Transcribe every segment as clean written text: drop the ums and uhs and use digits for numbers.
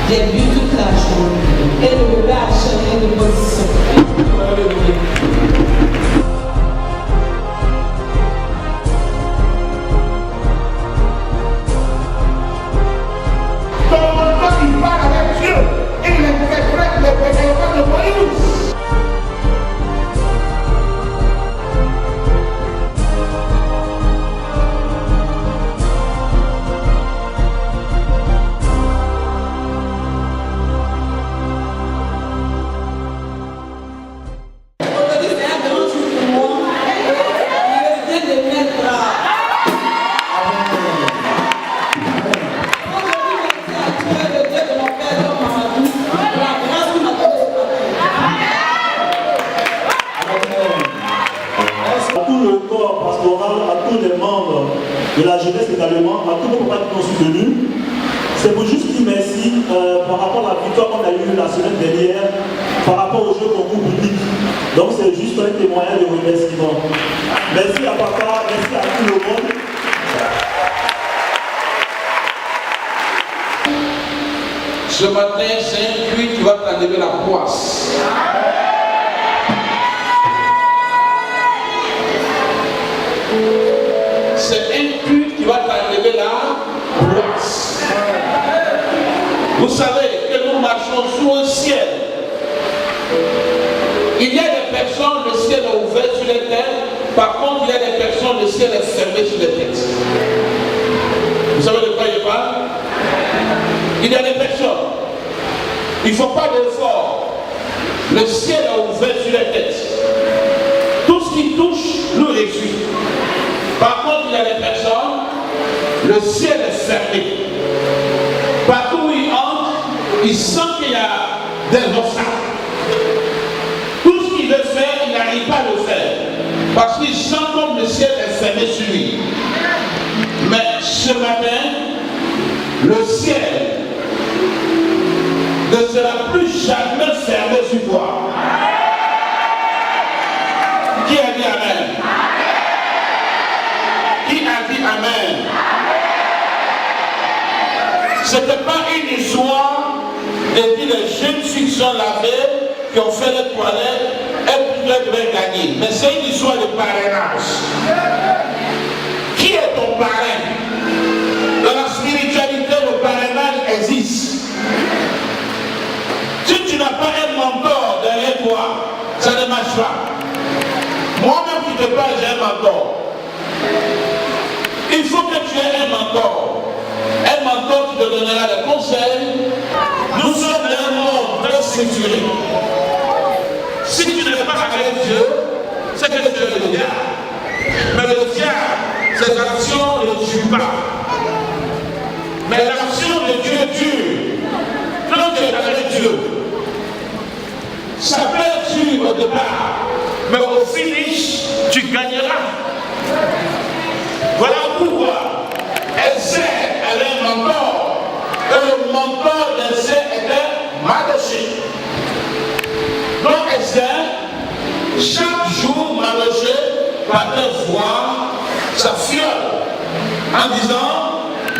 J'ai vu toute la journée et le bébé a changé de position. Ton enfant il parle avec Dieu et il interprète les péchés de Moïse. De la jeunesse également, à tous nos papas qui nous ont soutenus. C'est pour juste dire merci par rapport à la victoire qu'on a eue la semaine dernière, par rapport au jeu concours public. Donc c'est juste un témoignage de remerciement. Merci à papa, merci à tout le monde. Ce matin, c'est un puits qui va t'enlever la poisse. C'est un culte qui va t'enlever la poisse. Vous savez que nous marchons sous un ciel. Il y a des personnes, le ciel est ouvert sur les têtes. Par contre, il y a des personnes, le ciel est fermé sur les têtes. Vous savez de quoi je parle? Il y a des personnes. Il ne faut pas d'effort. Le ciel est ouvert sur les têtes. Tout ce qui touche nous réussit. Par contre, il y a des personnes, le ciel est fermé. Partout où il entre, il sent qu'il y a des obstacles. Tout ce qu'il veut faire, il n'arrive pas à le faire. Parce qu'il sent comme le ciel est fermé sur lui. Mais ce matin, le ciel ne sera plus jamais fermé sur toi. Qui a dit Amen? Qui a dit Amen? Ce n'était pas une histoire de dire les jeunes filles qui sont lavées, qui ont fait les toilettes, et puis elles devaient gagner. Mais c'est une histoire de parrainage. Qui est ton parrain? Dans la spiritualité, le parrainage existe. Si tu n'as pas un mentor derrière toi, ça ne marche pas. Moi-même qui te parle, j'ai un mentor. Il faut que tu aies un mentor. Un mentor qui te donnera des conseils. Nous sommes dans un monde très structuré. Si tu n'es pas avec Dieu, c'est que tu es le diable. Mais le diable, ses actions ne tuent pas. Mais l'action de Dieu tue. Quand tu es avec Dieu, ça peut tuer au départ, mais au finish, tu gagneras. Voilà pourquoi Esther avait un mentor. Et le mentor d'Esther était Mardochée. Donc Esther, chaque jour, Mardochée partait voir sa fiole en disant,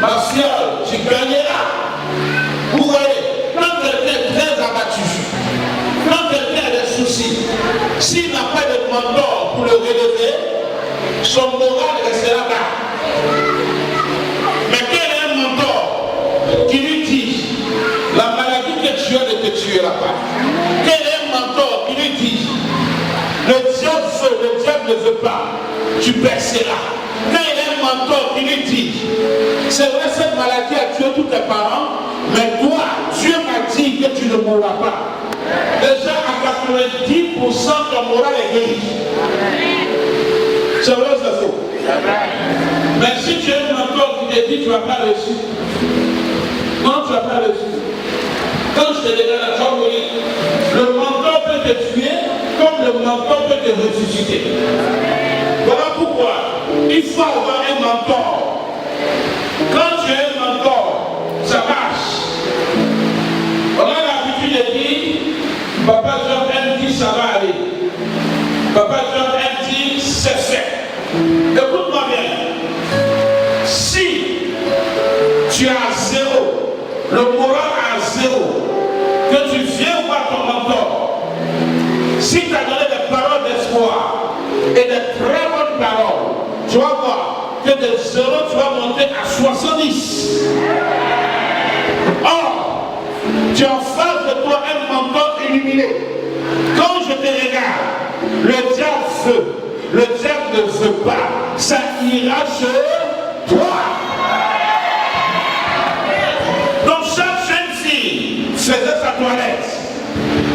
ma fiole, tu gagneras. Vous voyez, quand quelqu'un est très abattu, quand quelqu'un a des soucis, s'il n'a pas de mentor pour le relever, son moral restera là. Mais quel est un mentor qui lui dit, la maladie que tu as ne te tuera pas? Quel est un mentor qui lui dit, le diable veut, le diable ne veut pas, tu perceras? Quel est un mentor qui lui dit, c'est vrai cette maladie a tué tous tes parents, mais toi, Dieu m'a dit que tu ne mourras pas. Déjà à 90%, ton moral est guéri. C'est vrai ou c'est faux? Mais si tu es un mentor qui te dit tu ne vas pas réussir, non, tu ne vas pas réussir. Quand je te déclare la chambre, le mentor peut te tuer comme le mentor peut te ressusciter. Voilà pourquoi il faut avoir un mentor. Quand tu as un mentor, ça marche. On a l'habitude de dire, Papa John aime dit ça va aller. Papa John aime dit c'est fait. Écoute-moi bien. que de 0 tu vas monter à 70. Or, tu as en face de toi un mentor illuminé. Quand je te regarde, le diable veut. Le diable ne veut pas. Ça ira chez toi. Donc chaque jeune fille faisait sa toilette.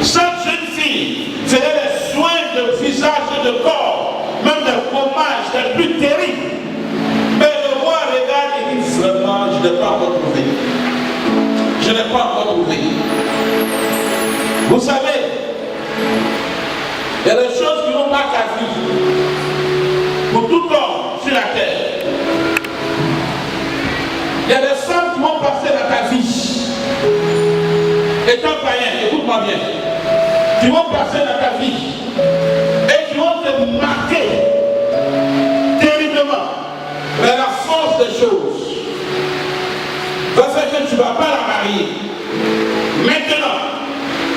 Chaque jeune fille faisait les soins de visage et de corps, même de pommage, les plus terribles. Mais le roi regarde et dit vraiment, je n'ai pas encore trouvé. Je n'ai pas encore trouvé. Vous savez, il y a des choses qui vont pas ta vie. Pour tout homme sur la terre. Il y a des femmes qui vont passer dans ta vie. Étant païen, écoute-moi bien. Qui vont passer dans ta vie. Et qui vont te marquer terriblement. Mais la force des choses va faire que tu ne vas pas la marier. Maintenant,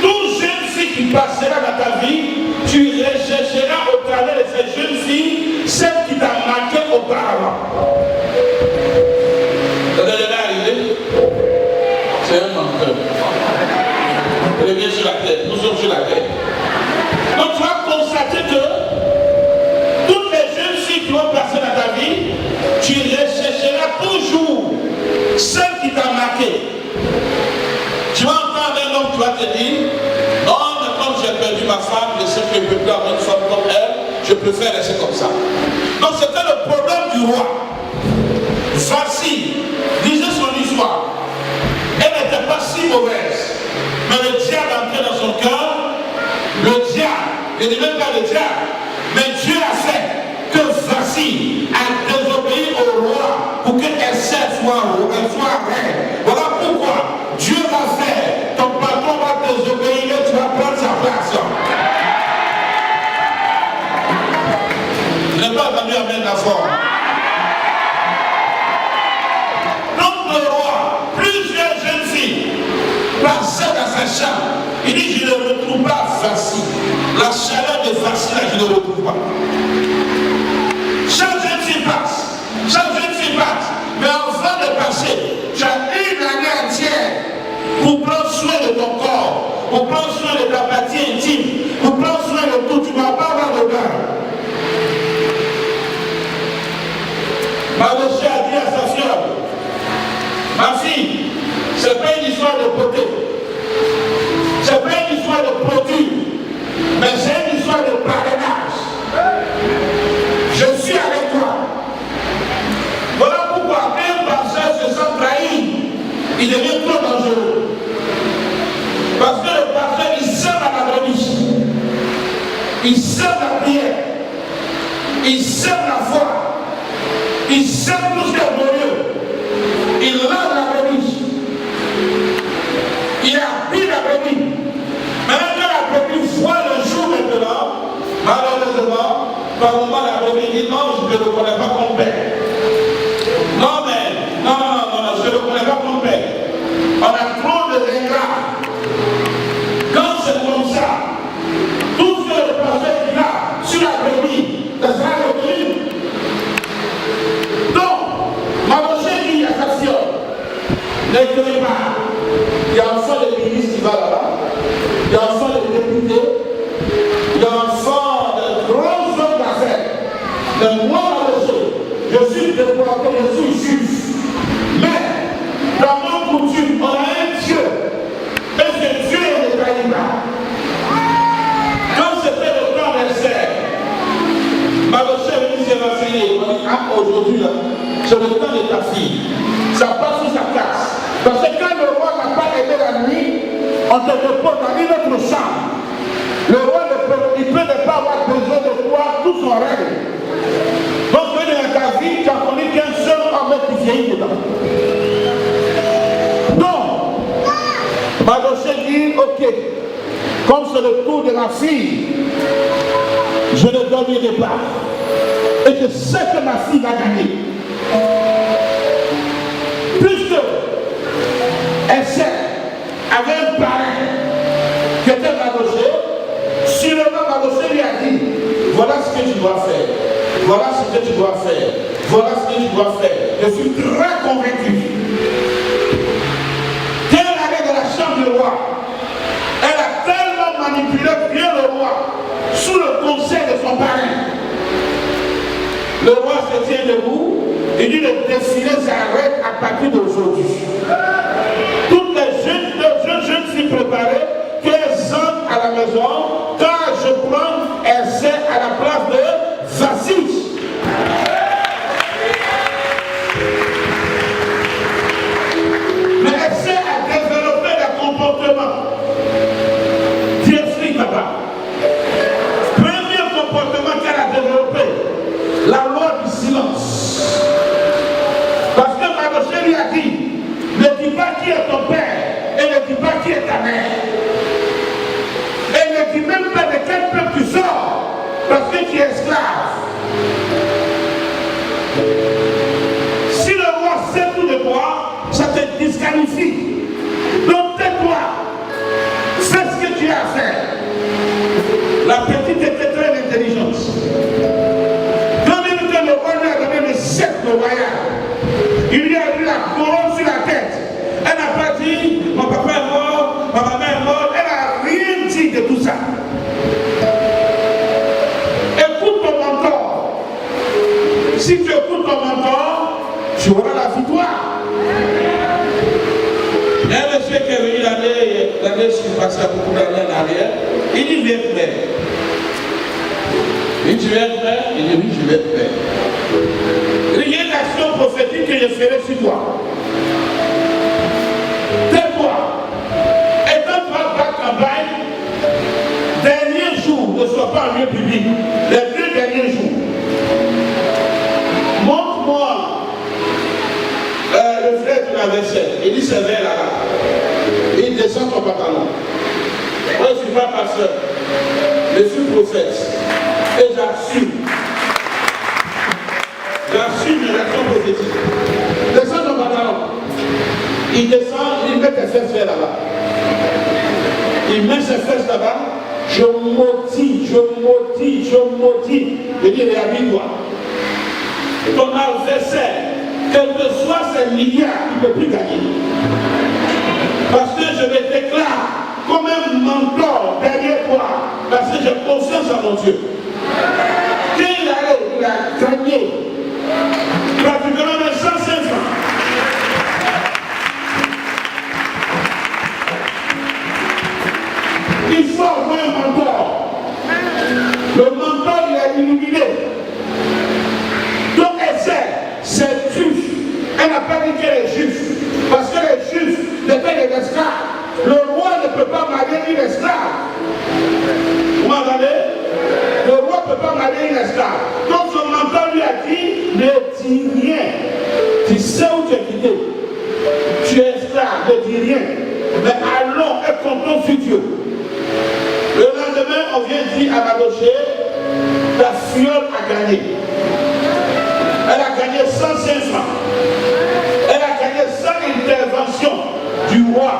toute jeune fille qui passera dans ta vie, tu rechercheras au travers de cette jeune fille celle qui t'a marqué auparavant. Ça t'est déjà arrivé? C'est un menteur. Elle est bien sur la terre. Nous sommes sur la terre. Donc tu vas constater que toutes les jeunes filles qui vont passer dans ta vie, tu rechercheras toujours celle qui t'a marqué. Tu vas entendre un homme qui va te dire, non, mais comme j'ai perdu ma femme, je sais que je ne peux plus avoir une femme comme elle, je préfère rester comme ça. Donc c'était le problème du roi. Voici, lisez son histoire. Elle n'était pas si mauvaise. Mais le diable entrait dans son cœur. Le diable, je ne dis même pas le diable, mais Dieu a fait que voici a désobéi au roi pour qu'elle soit reine. Voilà pourquoi Dieu va faire. Ton patron va désobéir et tu vas prendre sa place. Je n'ai pas entendu amener la forme. Donc le roi, plusieurs jeunes filles passaient dans sa chambre. Il dit, je ne retrouve pas facile. La chaleur de facile, je ne retrouve pas. Chaque jeune fille passe. Chaque jeune fille passe. Mais avant de passer, tu as une année entière pour prendre soin de ton corps, pour prendre soin de ta partie intime, pour prendre soin de tout. Tu ne vas pas avoir de bain. Mardochée a dit à sa fille, ma fille, ce n'est pas une histoire de beauté, ce n'est pas une histoire de produit, mais c'est une histoire de parrainage. Je suis avec toi. Voilà pourquoi un pasteur se sent trahi, il devient trop dangereux. Parce que le pasteur, il sème la brebis, il sème la prière, il sème la foi. Il sème tout ce qui est glorieux. Il lave la brebis. Il habille la brebis. Maintenant que la brebis voit le jour maintenant, malheureusement, par moment la brebis dit non, je ne le connais pas comme père. Non, mais, non, je ne le connais pas comme père. On a trop de ingrats. Quand c'est comme ça, tout ce que le pasteur dit là, sur la brebis, ça sera reconnu. Ne connais pas. Il y a un enfant de ministre qui va là-bas. Il y a un enfant de député. Il y a un enfant de grands hommes d'affaires. Mais moi, je suis déporté, je suis juif. Mais, dans mon coutume, on a un Dieu. Et ce Dieu ne trahit pas. Quand c'était le temps d'Esther, ma chère ministre va finir. On dit, ah, aujourd'hui, là, c'est le temps de ta fille. Ça passe sous sa place. Parce que quand le roi n'a pas aimé la nuit, on te dépose dans une autre chambre. Le roi il peut ne pas avoir besoin de toi tout son règne. Donc, dans ta vie, tu as connu qu'un seul homme qui vieillit dedans. Donc, Mardochée dit, ok, comme c'est le tour de la fille, je ne dormirai pas. Et je sais que ma fille va gagner. Puisque Esther avait un parrain qui était Mardochée, sûrement Mardochée lui a dit, voilà ce que tu dois faire. Voilà ce que tu dois faire. Voilà ce que tu dois faire. Je suis très convaincu. Quand elle allait dans la chambre du roi, elle a tellement manipulé bien le roi sous le conseil de son parrain. Le roi se tient debout et dit le défilé s'arrête à partir d'aujourd'hui. Toutes les jeunes filles préparées, qu'elles entrent à la maison, quand je prends, elles sont à la place de Vasile. Mais elle sait à développer des comportements. Dieu explique là-bas. Premier comportement qu'elle a développé, la loi du silence. Parce que Mardochée lui a dit, ne dis pas qui est ton père et ne dis pas qui est ta mère. Et ne dis même pas de quel peuple tu sors parce que tu es esclave. Si le roi sait tout de toi, ça te disqualifie. Donc tais-toi. Fais ce que tu as à faire. La petite était très intelligente. Quand même que le roi lui a donné le sceptre royal, il lui a mis la couronne sur la tête. Elle n'a pas dit, mon papa est mort, ma maman est morte. Elle n'a rien dit de tout ça. Écoute ton mentor. Si tu écoutes ton mentor, tu auras la victoire. Il y a un monsieur qui est venu l'année, je suis passé à beaucoup d'années en arrière. Il dit, viens frère. Il dit, tu viens frère? Il dit, oui, je vais faire. Il y a une action prophétique que je ferai sur toi. Tais-toi. Et quand tu vas battre la campagne, dernier jour, ne sois pas en lieu public. Les 2 derniers jours. Montre-moi le frère de la vaisselle. Il dit, c'est vers là-bas. Il descend ton pantalon. Moi, je ne suis pas pasteur. Je suis prophète. Et j'assume. J'assume une action prophétique. Descends ton pantalon. Il descend, il met ses fesses là-bas. Il met ses fesses là-bas. Je maudis. Je dis, réhabille-toi. Ton adversaire, quel que soit ses milliards, il ne peut plus gagner. Parce que je me déclare comme un mentor derrière toi. Parce que j'ai confiance en mon Dieu. Quand il a gagné pratiquement 105 francs. Il faut avoir un mentor. Le mentor, il a illuminé. Donc elle sait, c'est juif. Elle n'a pas dit qu'elle est juif. Parce que les juifs n'étaient des esclaves. Le roi ne peut pas marier une esclave. Vous m'entendez? Le roi ne peut pas marier une esclave. Donc son mentor lui a dit, ne dis rien. Tu sais où tu es quitté. Tu es esclave, ne dis rien. Mais allons et comptons sur Dieu. Le lendemain, on vient dire à Mardochée, la fiole a gagné. Elle a gagné 105 francs. Elle a gagné sans intervention du roi.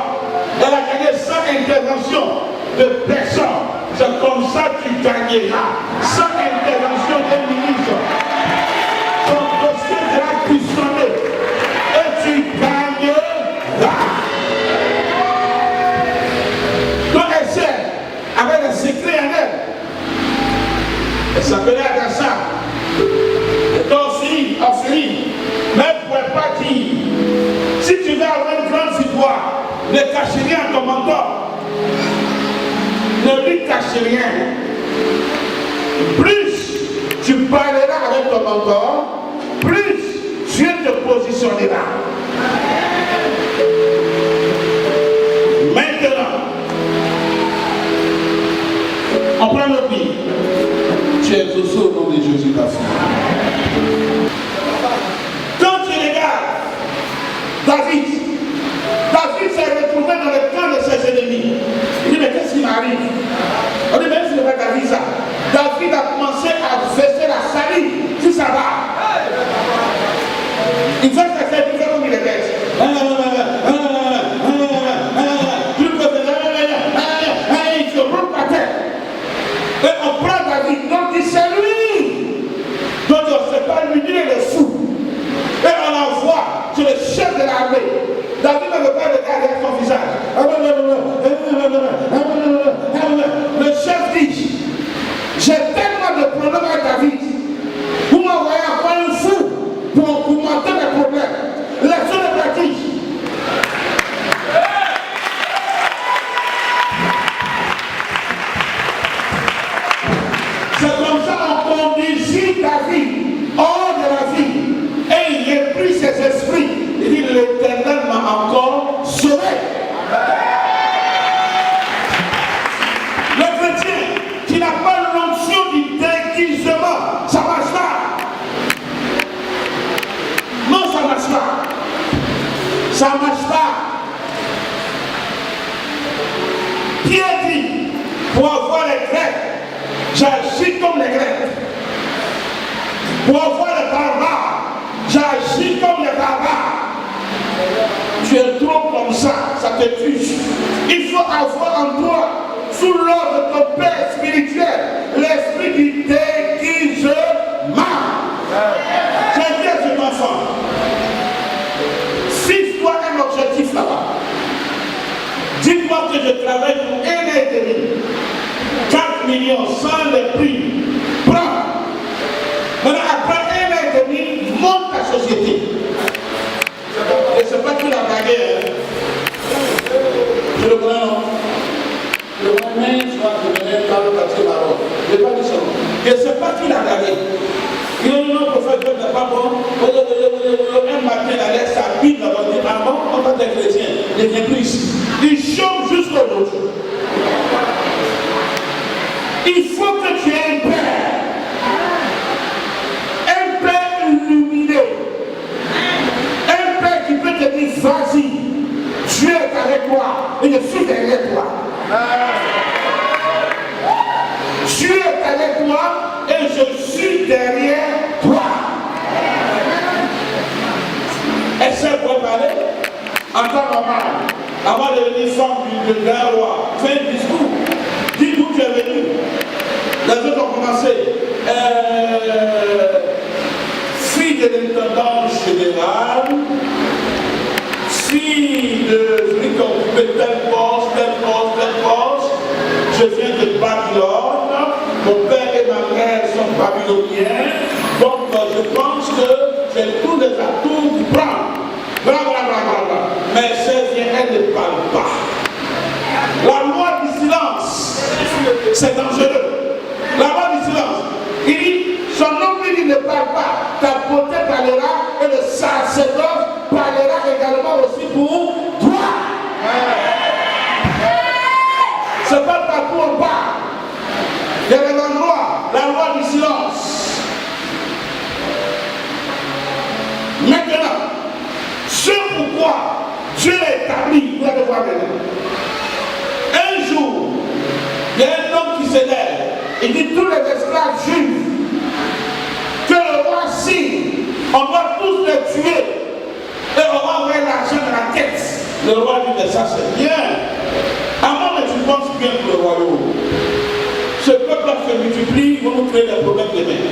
Elle a gagné sans intervention de personne. C'est comme ça que tu gagneras. Sans intervention des ministres. Ton dossier sera puissonné. Et tu gagneras. Donc elle sait, avec un secret en elle. Elle s'appelait Adassa. Offrir, mais elle ne pouvait pas dire. Si tu veux avoir une grande victoire, ne cache rien à ton mentor. Ne lui cache rien. Plus tu parleras avec ton mentor, plus Dieu te positionnera. Maintenant, on prend le pied. Tu es exaucé au nom de Jésus Christ. Quand tu regardes David s'est retrouvé dans le camp de ses ennemis. Il dit, mais qu'est-ce qui m'arrive? On dit, mais c'est pas David ça. David a commencé à verser la salive sur sa barbe. Il verse la salive, il fait comme il est bête. Il se roule par terre. Et on prend David, donc c'est lui dont Ça ne marche pas. Pierre dit, pour avoir les Grecs, j'agis comme les Grecs. Pour avoir les barbares, j'agis comme les barbares. Tu es trop comme ça te tue. Il faut avoir en toi, sous l'ordre de ton Père spirituel, l'esprit qui déguisement. J'ai dit à cet enfant, fixe-toi un objectif là-bas. Dites-moi que je travaille pour 1 an et demi, 4 millions sans les prix. Prends. Maintenant, après 1 an et demi, monte ta société. Et c'est pas qu'il a gagné. Je le connais, non? Le moyen, je crois que je venais dans le quartier Maroc. Je n'ai pas dit ça. Et c'est pas qu'il a gagné. Il y a un prophète qui n'est pas bon. Un matin, il allait sa Bible, il dit, ah bon, en tant que chrétien, il ne vient plus ici. Il chôme jusqu'aujourd'hui. Il faut que tu aies un père. Un père illuminé. Un père qui peut te dire, vas-y, Dieu est avec toi et je suis derrière toi. Dieu est avec toi et je suis derrière toi. Elle s'est préparée en temps normal, avant de devenir femme du grand roi. Fais un discours. Dis d'où tu es venu. Les autres ont commencé. Fille de l'intendant général, fille de celui qui occupait tel poste. Je viens de Babylone. Mon père et ma mère sont babyloniens. Donc je pense que j'ai tous les atouts pour prendre. Bla. Mais c'est bien, elle ne parle pas. La loi du silence, c'est dangereux. La loi du silence. Il dit, son nom lui dit ne parle pas. Ta beauté parlera et le sacerdoce parlera également aussi pour toi. C'est pas partout on parle. Il y a des endroits, la loi du silence. Maintenant, ce pourquoi Dieu l'a établi, vous allez voir maintenant. Un jour, il y a un homme qui s'élève. Il dit tous les esclaves juifs que le roi signe, on va tous les tuer et on va envoyer l'argent dans la tête. Le roi dit mais ça c'est bien. Avant que tu penses bien pour le royaume. Ce peuple se multiplie, ils vont nous créer des problèmes demain.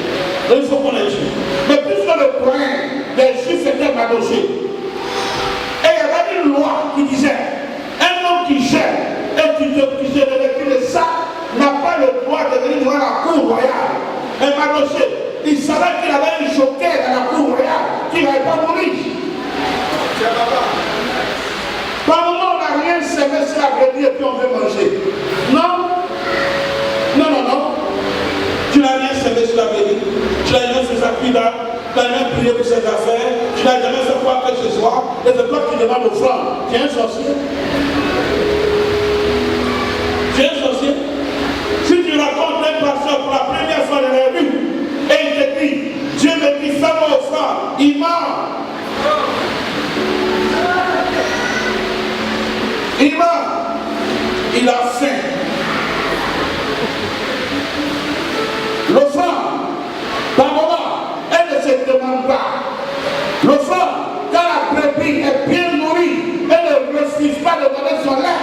Donc il faut qu'on les tue. Mais puisque le point des juifs était madoché, et il y avait une loi qui disait un homme qui gère et qui se revêtit de ça n'a pas le droit de venir devant la cour royale. Et Madoché, il savait qu'il avait un joker dans la cour royale qui n'allait pas mourir. Par moment, on n'a rien semé sur la brebis et puis on veut manger. Non. Tu n'as rien semé sur la brebis. Tu n'as rien fait sa cuida. Tu n'as rien prié pour ses affaires. Tu n'as jamais fait quoi que ce soit. Et c'est toi qui demandes offrande. Tu es un sorcier. Tu es un sorcier. Si tu racontes un pasteur pour la première fois dans la rue, et il te dit, Dieu me dit, fais-moi offrande, il ment. Il ment. Il a faim. L'offrande, par moment, elle ne se demande pas. L'offrande, quand la brebis est bien nourrie, elle ne refuse pas de donner son lait.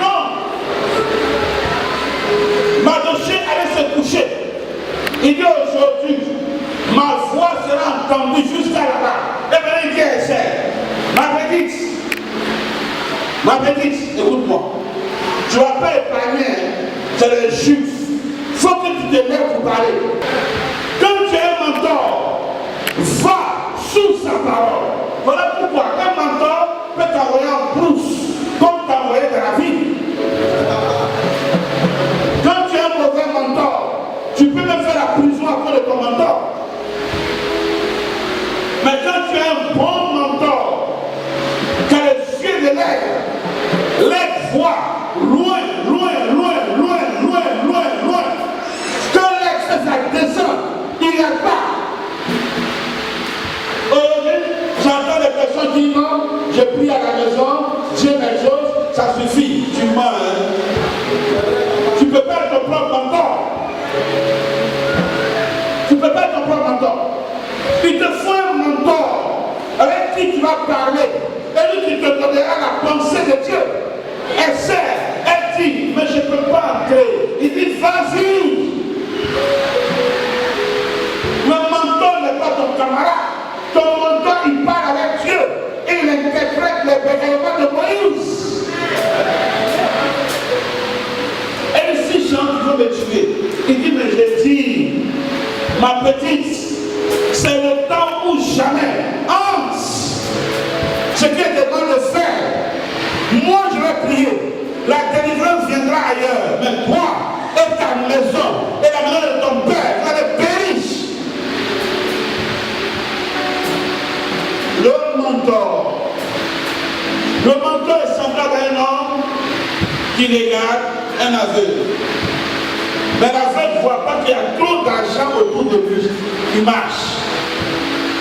Non. Madoché allait se coucher. Il dit aujourd'hui, ma voix sera entendue jusqu'à là-bas. Et bien il dit, c'est ma petite, écoute-moi. Tu ne vas pas épargner, c'est les juifs. Il faut que tu te lèves pour parler. Quand tu es un mentor, va sous sa parole. Voilà pourquoi un mentor peut t'envoyer en brousse, comme t'envoyer dans la vie. Quand tu es un mauvais mentor, tu peux même faire la prison à cause de ton mentor. Mais quand tu es un bon mentor, quand les yeux de l'aigle voient loin, vas parler. Et lui qui te donnera la pensée de Dieu. Elle sert, elle dit, mais je ne peux pas entrer. Il dit, vas-y. Le mentor n'est pas ton camarade. Ton mentor, il parle avec Dieu. Et il interprète les bégaiements de Moïse. Et si Jean veut me tuer, il dit, mais je dis, ma petite, c'est le temps où jamais, Hans, ce qui est demandé de faire, moi je vais prier, la délivrance viendra ailleurs, mais toi et ta maison, et la maison de ton père, vous allez périr. Le mentor est semblable à un homme qui regarde un aveugle. Mais l'aveugle ne voit pas qu'il y a trop d'argent autour de lui. Il marche.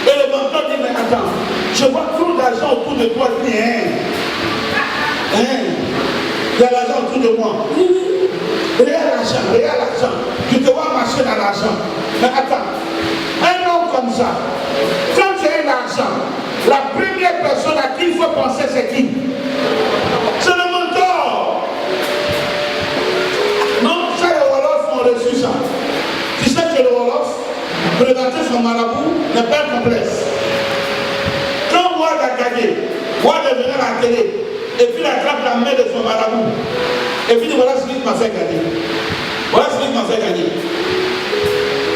Et le mentor dit, mais attends, je vois trop d'argent autour de toi. Il dit, il y a l'argent autour de moi. Regarde l'argent. Tu te vois marcher dans l'argent. Mais attends, un homme comme ça, quand tu as l'argent, la première personne à qui il faut penser, c'est qui? C'est le mentor. Non, ça les Wolofs ont reçu ça. Tu sais que le Wolof, présenter son marabout, n'est pas complexe. Quand Wad a gagné, Wad est venu à la télé, et puis il attrape la main de son marabout. Et puis voilà ce qu'il m'a fait gagner. Voilà ce qu'il m'a fait gagner.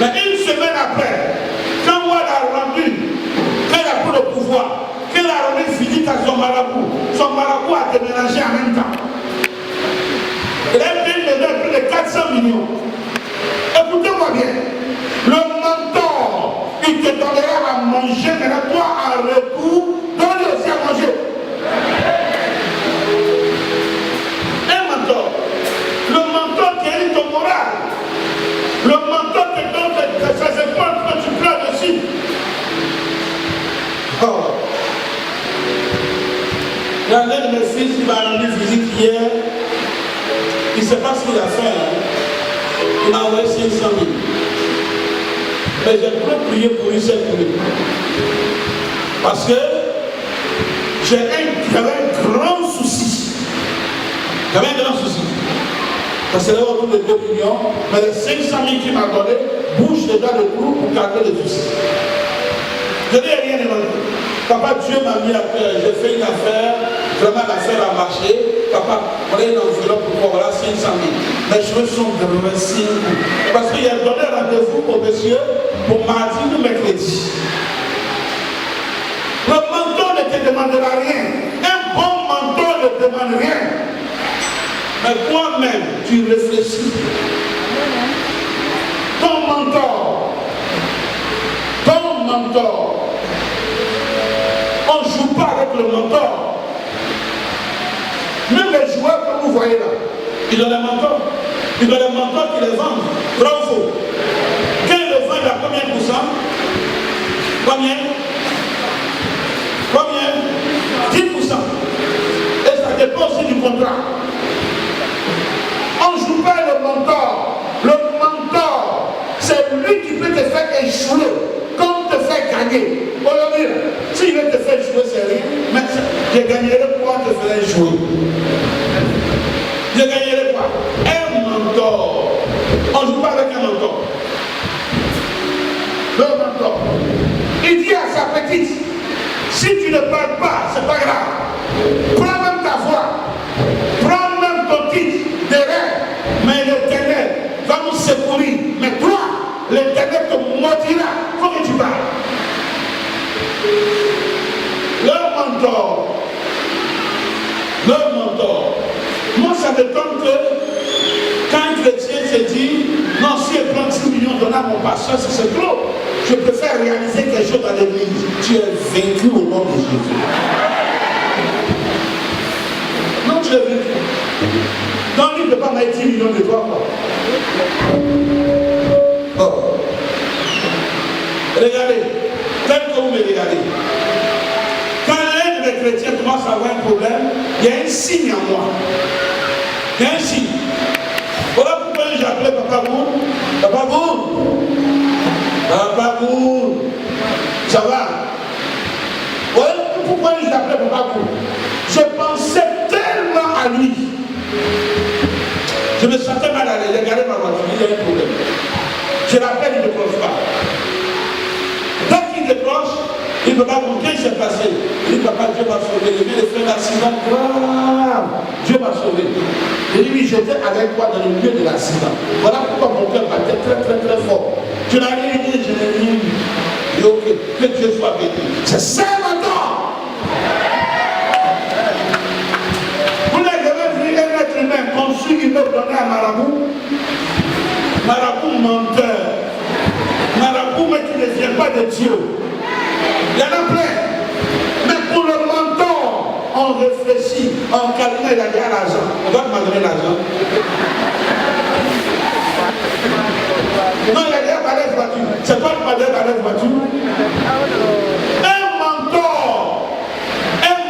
Mais une semaine après, quand Wad a rendu, quand il a pris le pouvoir, quand il a rendu physique à son marabout a déménagé en même temps. Il a donné plus de 400 millions. Écoutez-moi bien. Le mentor, il te donnera à manger, mais là, toi, en retour, donne-lui aussi à manger. Un mentor. Le mentor qui est ton moral. Le mentor te donne ses épaules quand tu pleures dessus. Oh. Il y a l'un de mes fils qui m'a rendu physique hier. Il ne sait pas ce qu'il a fait. Hein. Il m'a envoyé 500 000. Mais j'ai trop prié pour lui cette nuit. Parce que j'avais un grand souci. J'avais un grand souci. Ça serait autour de 2 millions. Mais les 500 000 qu'il m'a donné bougent dedans le trou pour garder le souci. Je n'ai rien demandé. Papa, Dieu m'a mis à faire. J'ai fait une affaire. Vraiment, l'affaire a marché. Papa, on a une enveloppe pour voilà 500 000. Mes cheveux sont dressés. Parce qu'il a donné rendez-vous au monsieur pour mardi ou mercredi. Le mentor ne te demandera rien. Un bon mentor ne demande rien. Mais toi-même, tu réfléchis. Ton mentor. On ne joue pas avec le mentor. Même les joueurs que vous voyez là, ils ont des mentors. Ils ont des mentors qui les vendent. Vrai ou faux? Quand ils le vendent à combien de pourcents? Combien? 10%. Et ça dépend aussi du contrat. On ne joue pas le mentor. Le mentor, c'est lui qui peut te faire échouer, comme te faire gagner. Aujourd'hui, s'il veut te faire jouer, c'est rien. Mais je gagnerai quoi te faire jouer? Je gagnerai quoi? Un mentor. On ne joue pas avec un mentor. Le mentor. Il dit à sa petite, si tu ne parles pas, c'est pas grave. Prends même ta voix. Prends même ton titre de rêve. Mais l'Éternel va nous secourir. Mais toi, l'Éternel te maudira. Il faut que tu parles. Le mentor. Moi, ça m'étonne que quand un chrétien se dit, non, si elle prend 10 millions de dollars à mon pasteur, c'est trop. Je préfère réaliser quelque chose dans l'église. Tu es vaincu au nom de Jésus. Non, tu es vaincu. Donc, il ne peut pas mettre 10 millions de toi. Oh. Regardez, tel que vous me regardez. Quand l'un des chrétiens commence à avoir un problème, il y a un signe en moi. Il y a un signe. Voilà pourquoi j'ai appelé Papa Boun. Papa Boun, ça va? Voilà pourquoi Je me sentais mal à l'aise, j'ai gardé ma voiture, il y a un problème. Je l'appelle, il ne décroche pas. Dès qu'il décroche, il ne peut pas comprendre, qu'est-ce qui s'est passé? Il dit, papa, Dieu m'a sauvé. Il vient de faire un accident grave. Dieu m'a sauvé. Il dit, oui, j'étais avec toi dans le milieu de l'accident. Voilà pourquoi mon cœur battait très, très, très fort. Tu n'as rien dit, je n'ai rien dit. Il dit, ok, que Dieu soit béni. C'est ça maintenant. Vous n'avez vu un être humain conçu, il me donnait à Marabout. Marabout menteur. Marabout, mais qui ne vient pas de Dieu. Il y en a plein. Mais pour le mentor, on réfléchit, on calme, il a dit à l'argent. On va te donner l'argent. Non, il a dit à balai voiture. C'est pas le balai voiture. Un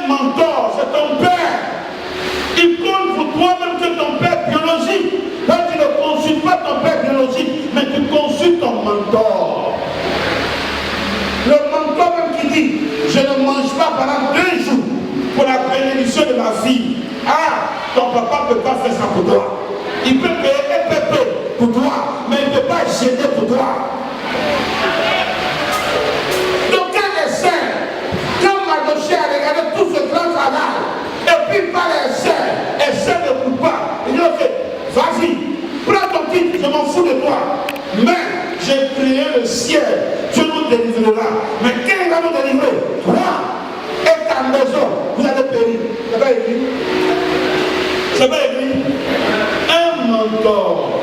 mentor, c'est ton père. Il compte pour toi même que ton père biologique. Là, tu ne consultes pas ton père biologique, mais tu consultes ton mentor. Le mentor même qui dit, je ne mange pas pendant 2 jours pour la bénédiction de ma fille. Ah, ton papa ne peut pas faire ça pour toi. Il peut payer un peu pour toi, mais il ne peut pas gêner pour toi. Donc quand les saints, quand Mardochée a regardé tout ce grand travail, et puis par les saints ne coupent pas, il dit ok, vas-y, prends ton titre, je m'en fous de toi. Mais j'ai créé le ciel, Dieu nous délivrera. Mais quel va nous délivrer? Toi et ta maison, vous allez périr. C'est pas écrit. C'est pas écrit. Un mentor.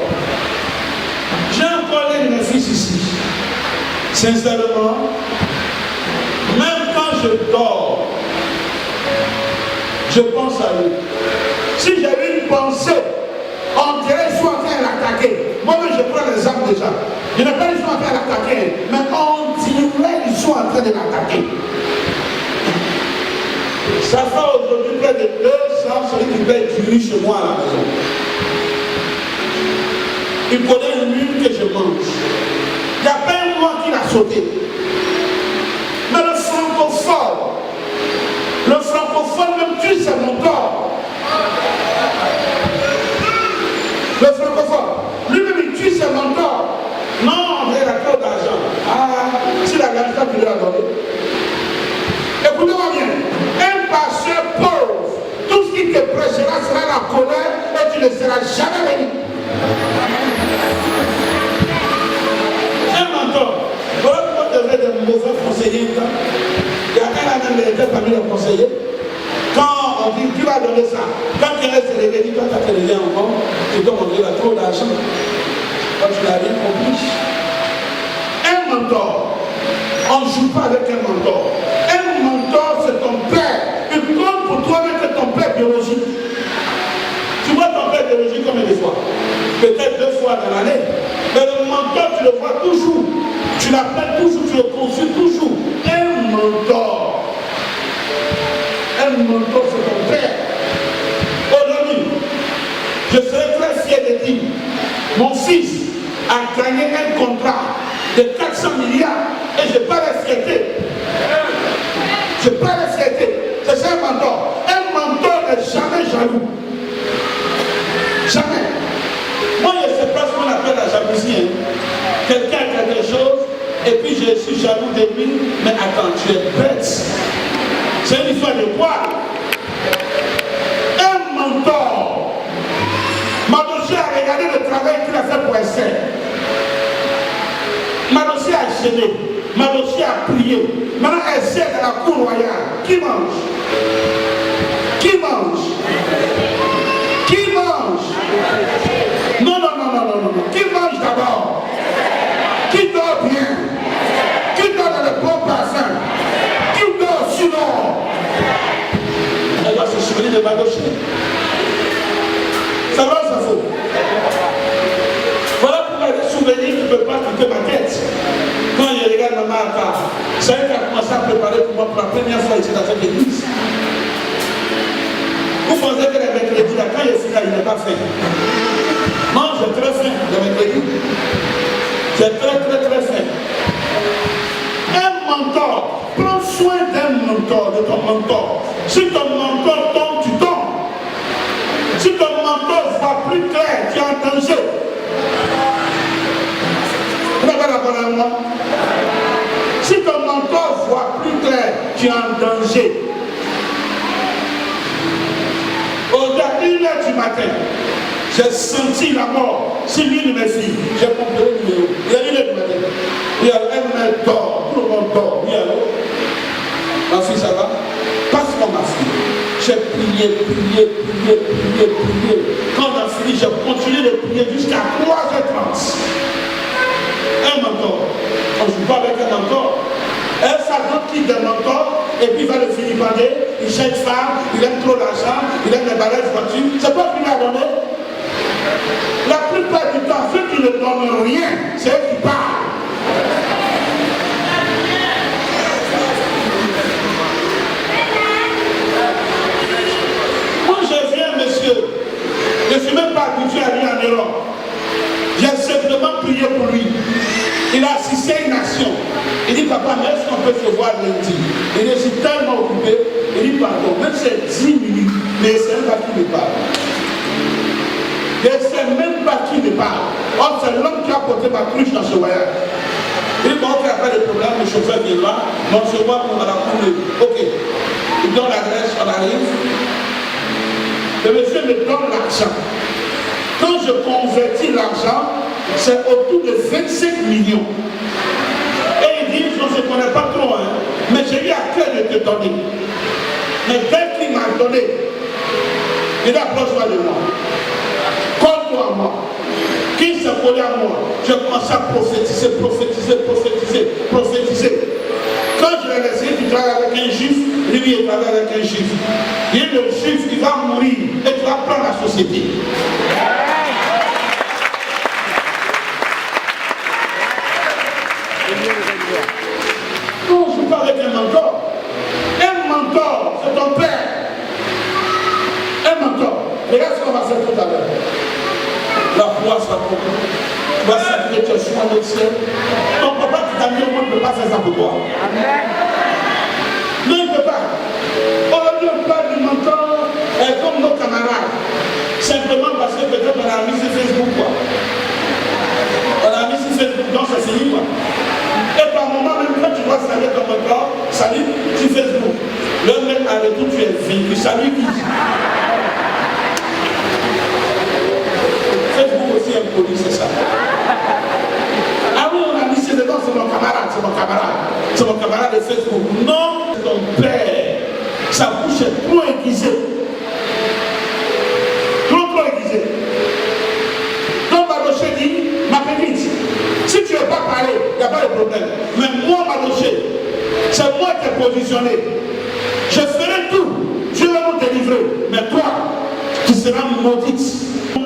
J'ai encore l'un de mes fils ici. Sincèrement, même quand je dors, je pense à lui. Si j'avais une pensée, on dirait qu'ils sont en train de l'attaquer. Moi-même, je prends l'exemple déjà. Je n'ai pas dit qu'ils sont en train de l'attaquer, mais on dirait qu'ils sont en train de l'attaquer. Ça fait aujourd'hui près de 2 ans, celui qui paye du riz chez moi à la maison. Il connaît l'huile que je mange. Il n'y a pas un mois qu'il a sauté. Mais le francophone même tue ses mentors. Le francophone, lui-même il tue ses mentors. Non, il a trop d'argent. Ah, si la grande femme lui a donné. Écoutez-moi bien, un pasteur pauvre, tout ce qui te prêchera sera la colère et tu ne seras jamais béni. Un mentor, voilà pourquoi tu devrais être mauvais conseiller. Il y a un an qui était parmi les conseillers. Quand on dit tu vas donner ça, quand tu restes élevé, dis toi tu as élevé encore, tu dois demander là trop d'argent. Quand tu n'as rien compris. Un mentor, on ne joue pas avec un mentor. Un mentor, c'est ton père. Il compte pour toi même que ton père biologique. Tu vois ton père biologique combien de fois? Peut-être 2 fois dans l'année. Mais le mentor, tu le vois toujours. Tu l'appelles toujours, tu le consultes toujours. Un mentor. Un mentor, c'est ton père. Aujourd'hui, je serais très fier de dire, mon fils a gagné un contrat de 400 milliards et je n'ai pas la fierté. Je n'ai pas la fierté. C'est ça un mentor. Un mentor n'est jamais jaloux. Jamais. Moi, je ne sais pas ce qu'on appelle la jalousie. Quelqu'un a quelque chose et puis je suis jaloux de lui, mais attends, tu es bête. C'est une histoire de quoi? Un mentor. Mardochée a regardé le travail qu'il a fait pour Esther. Mardochée a gêné. Mardochée a prié. Maintenant, Esther dans la cour royale. Qui mange? Qui mange? Qui mange? Non. Qui mange d'abord? Qui dort bien? Qui dort dans le bon bassin? Qui dort sinon? Elle va se souvenir de Mardochée. Ça va, ça faut. Voilà pourquoi les souvenirs ne peuvent pas quitter ma tête. Quand je regarde maman à part, c'est elle qui a commencé à préparer pour moi pour la première fois ici dans cette église. Vous pensez que les mercredis, là, quand il est fini, il n'est pas fait. Non, j'ai très faim le mercredi. J'ai très faim. Un mentor, prends soin d'un mentor, de ton mentor. Si ton mentor tombe, tu tombes. Si ton mentor voit plus clair, tu as avec moi? Si ton mentor voit plus clair, tu es en danger. Au-delà d'une heure du matin, j'ai senti la mort sur l'une de mes filles. J'ai compris le numéro. Il y a 1 heure du matin. Il y a elle dort. Tout le monde dort. Oui, alors? Ma fille, ça va? Passe-moi ma fille. J'ai prié. Quand on a fini, j'ai continué de prier jusqu'à 3h30. Un mentor. Quand je parle avec un mentor, elle s'adonne qui d'un mentor, et puis il va le filibander, il cherche femme, il aime trop l'argent, il aime les balaises voitures. C'est pas qu'il a donné. La plupart du temps, ceux qui ne donnent rien, c'est eux qui parlent. Moi, je viens, monsieur, je ne suis même pas habitué à aller en Europe. J'ai simplement prié pour lui. Il a assisté à une action. Il dit, papa, mais est-ce qu'on peut se voir lundi? Il dit, je suis tellement occupé. Il dit, pardon, même si c'est 10 minutes, mais c'est même pas qui me parle. Je ne sais même pas qui me parle. Or, c'est l'homme qui a porté ma cruche dans ce voyage. Il dit, bon, il n'y a pas de problème, le chauffeur vient là. On se voit pour la coulée. Ok. Il donne l'adresse, on arrive. Le monsieur me donne l'argent. Quand je convertis l'argent, c'est autour de 25 millions. Et il dit, je ne se connais pas trop, hein, mais j'ai eu à cœur de te donner. Mais dès qu'il m'a donné, il dit, approche-toi de moi. Colle-toi à moi. Qu'il s'est collé à moi, je commence à prophétiser. Quand je l'ai laissé, tu travailles avec un juif, lui il travaille avec un juif. Il dit, le juif, il va mourir et tu vas prendre la société. Quand je parle avec un mentor, c'est ton père. Un mentor. Regarde ce qu'on va faire tout à l'heure. La foi sera pour toi. Tu vas servir, tu es soin au ciel. Ton papa qui t'a mis au monde ne peut pas faire ça pour toi. Non, il ne peut pas. Aujourd'hui, on parle du mentor comme nos camarades. Simplement parce que peut-être on a mis sur Facebook, quoi. On a mis sur Facebook, donc c'est fini, quoi. Et par moment, même quand tu vois saluer ton mentor, salut sur Facebook. Le mec à retour, tu es vaincu. Salut qui? Facebook aussi est poli, c'est ça. Ah oui, on a mis c'est dedans, c'est mon camarade. C'est mon camarade de Facebook. Non, c'est ton père. Sa bouche est trop aiguisée. Trop aiguisée. Donc Madoché dit, ma petite, si tu ne veux pas parler, il n'y a pas de problème. Mais moi, Madoché, c'est moi qui ai positionné. Je ferai tout. Je vais vous délivrer. Mais toi, tu seras maudite.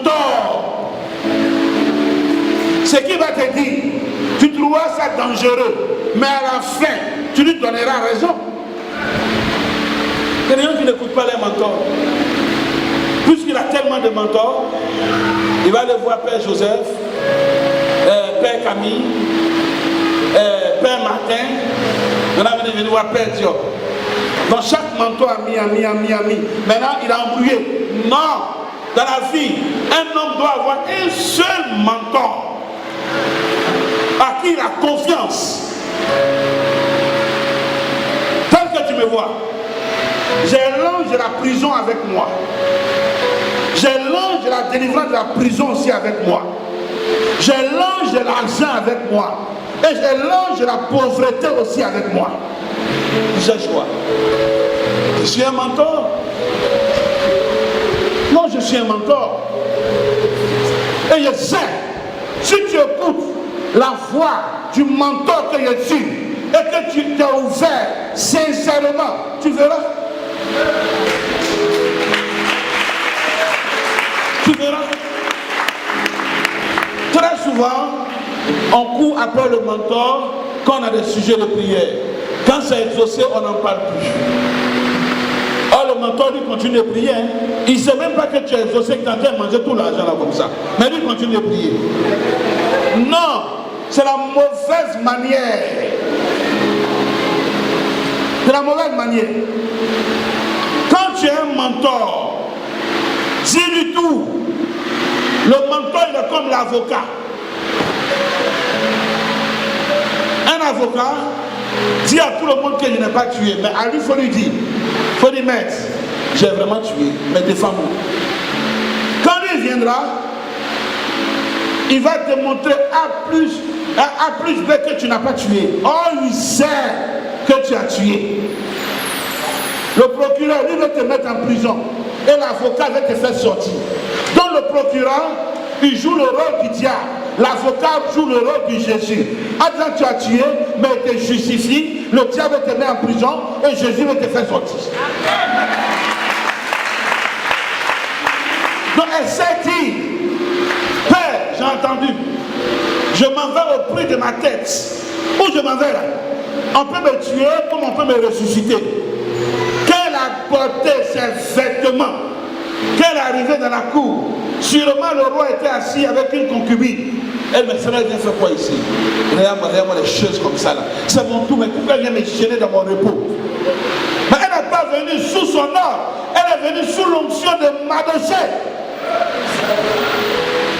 Tort. Ce qui va te dire, tu trouveras ça dangereux. Mais à la fin, tu lui donneras raison. Il y a des gens qui n'écoutent pas les mentors. Puisqu'il a tellement de mentors, il va aller voir Père Joseph, Père Camille, Père Martin, maintenant il va voir Père Diop. Donc chaque mentor a mis. Maintenant il a embrouillé. Non, dans la vie, un homme doit avoir un seul mentor à qui il a confiance. Tel que tu me vois, j'ai l'ange de la prison avec moi. J'ai l'ange de la délivrance de la prison aussi avec moi. J'ai l'ange de l'argent avec moi. Et j'ai l'ange de la pauvreté aussi avec moi. J'ai choix. Je suis un mentor. Non, je suis un mentor. Et je sais, si tu écoutes la voix du mentor que je suis, et que tu t'es ouvert sincèrement, tu verras. Tu verras. Très souvent, on court après le mentor quand on a des sujets de prière. Quand c'est exaucé, on n'en parle plus. Or, le mentor lui continue de prier. Hein. Il ne sait même pas que tu es exaucé, que tu es en train de manger tout l'argent là comme ça. Mais lui continue de prier. Non, c'est la mauvaise manière. C'est la mauvaise manière. Quand tu es un mentor, dis-lui tout. Le mentor, il est comme l'avocat. Un avocat dit à tout le monde qu'il n'a pas tué, mais à lui, il faut lui dire, maître, j'ai vraiment tué, mais défends-moi. Quand il viendra, il va démontrer A plus B que tu n'as pas tué. Or, il sait que tu as tué. Le procureur, lui, veut te mettre en prison. Et l'avocat va te faire sortir. Donc, le procureur, il joue le rôle du diable. L'avocat joue le rôle du Jésus. Attends, tu as tué, mais il te justifie. Le diable te met en prison et Jésus va te faire sortir. Donc, elle s'est dit, Père, j'ai entendu, je m'en vais au prix de ma tête. Où je m'en vais là? On peut me tuer comme on peut me ressusciter. Qu'elle a porté ses vêtements, qu'elle est arrivée dans la cour, sûrement le roi était assis avec une concubine. Elle me serait bien fait quoi ici? Regarde-moi les choses comme ça là. C'est mon tour, mais pourquoi elle vient me gêner dans mon repos? Mais elle n'est pas venue sous son ordre, elle est venue sous l'onction de Mardochée.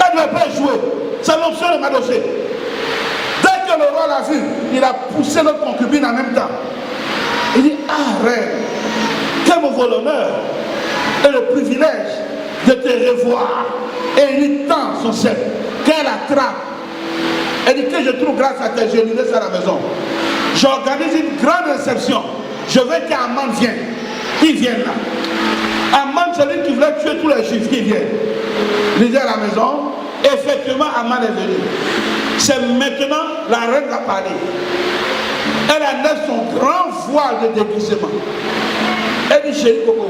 Elle ne veut pas jouer, c'est l'onction de Mardochée. Dès que le roi l'a vu, il a poussé notre concubine en même temps. Il dit, ah reine, quel me vaut l'honneur et le privilège de te revoir. Et il lui tend son sceptre, qu'elle attrape. Elle dit que je trouve grâce à tes génies à la maison. J'organise une grande réception. Je veux qu'Aman vienne. Qui vienne là? Aman, celui qui voulait tuer tous les juifs, qui viennent. Il dit à la maison, effectivement, Aman est venu. C'est maintenant la reine va parler. Elle enlève son grand voile de déguisement. Elle dit, chérie Coco,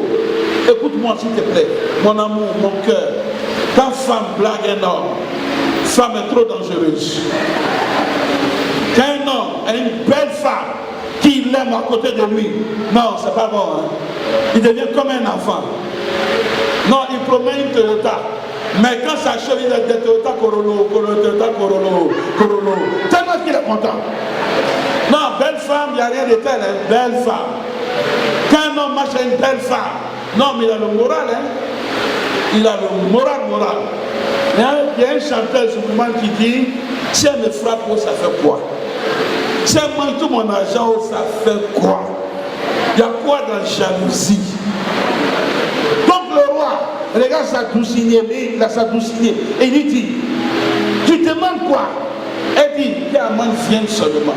écoute-moi s'il te plaît, mon amour, mon cœur. Quand femme blague un homme, femme est trop dangereuse. Quand un homme a une belle femme qui l'aime à côté de lui, non, c'est pas bon. Hein? Il devient comme un enfant. Non, il promet une Toyota. Mais quand ça achève, il a des Toyota Corolla, tellement qu'il est content. Non, belle femme, il n'y a rien de tel, hein? Belle femme. Quand un homme marche à une belle femme, non, mais il a le moral, hein? Il a le moral. Il y a un chanteur sur le moment qui dit, si elle me frappe, ça fait quoi? Si elle mange tout mon argent, ça fait quoi? Il y a quoi dans la jalousie? Donc le roi, regarde sa doucinier, il a sa doucinier, et il lui dit, tu demandes quoi? Elle dit, qu'Aman vienne seulement.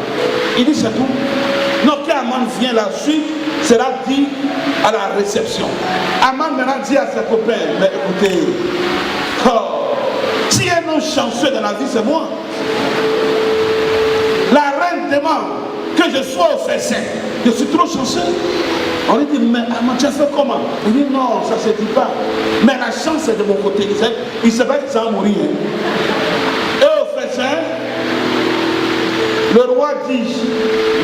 Il dit, c'est tout. Non, qu'Aman vienne, la suite sera dit à la réception. Aman maintenant dit à ses copains, mais écoutez, si un homme chanceux dans la vie, c'est moi. La reine demande que je sois au festin. Je suis trop chanceux. On lui dit, mais Aman, tu as fait comment? Il dit, non, ça ne se dit pas. Mais la chance est de mon côté. Il sait pas que ça va mourir. Hein. Et au festin, le roi dit,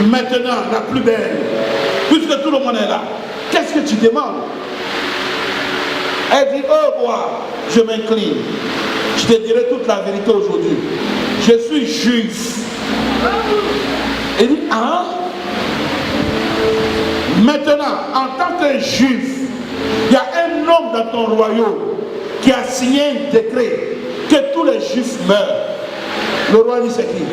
maintenant, la plus belle, puisque tout le monde est là, qu'est-ce que tu demandes? Elle dit, oh roi, je m'incline. Je te dirai toute la vérité aujourd'hui. Je suis juif. Elle dit, ah? Maintenant, en tant que juif, il y a un homme dans ton royaume qui a signé un décret que tous les juifs meurent. Le roi dit, c'est qui?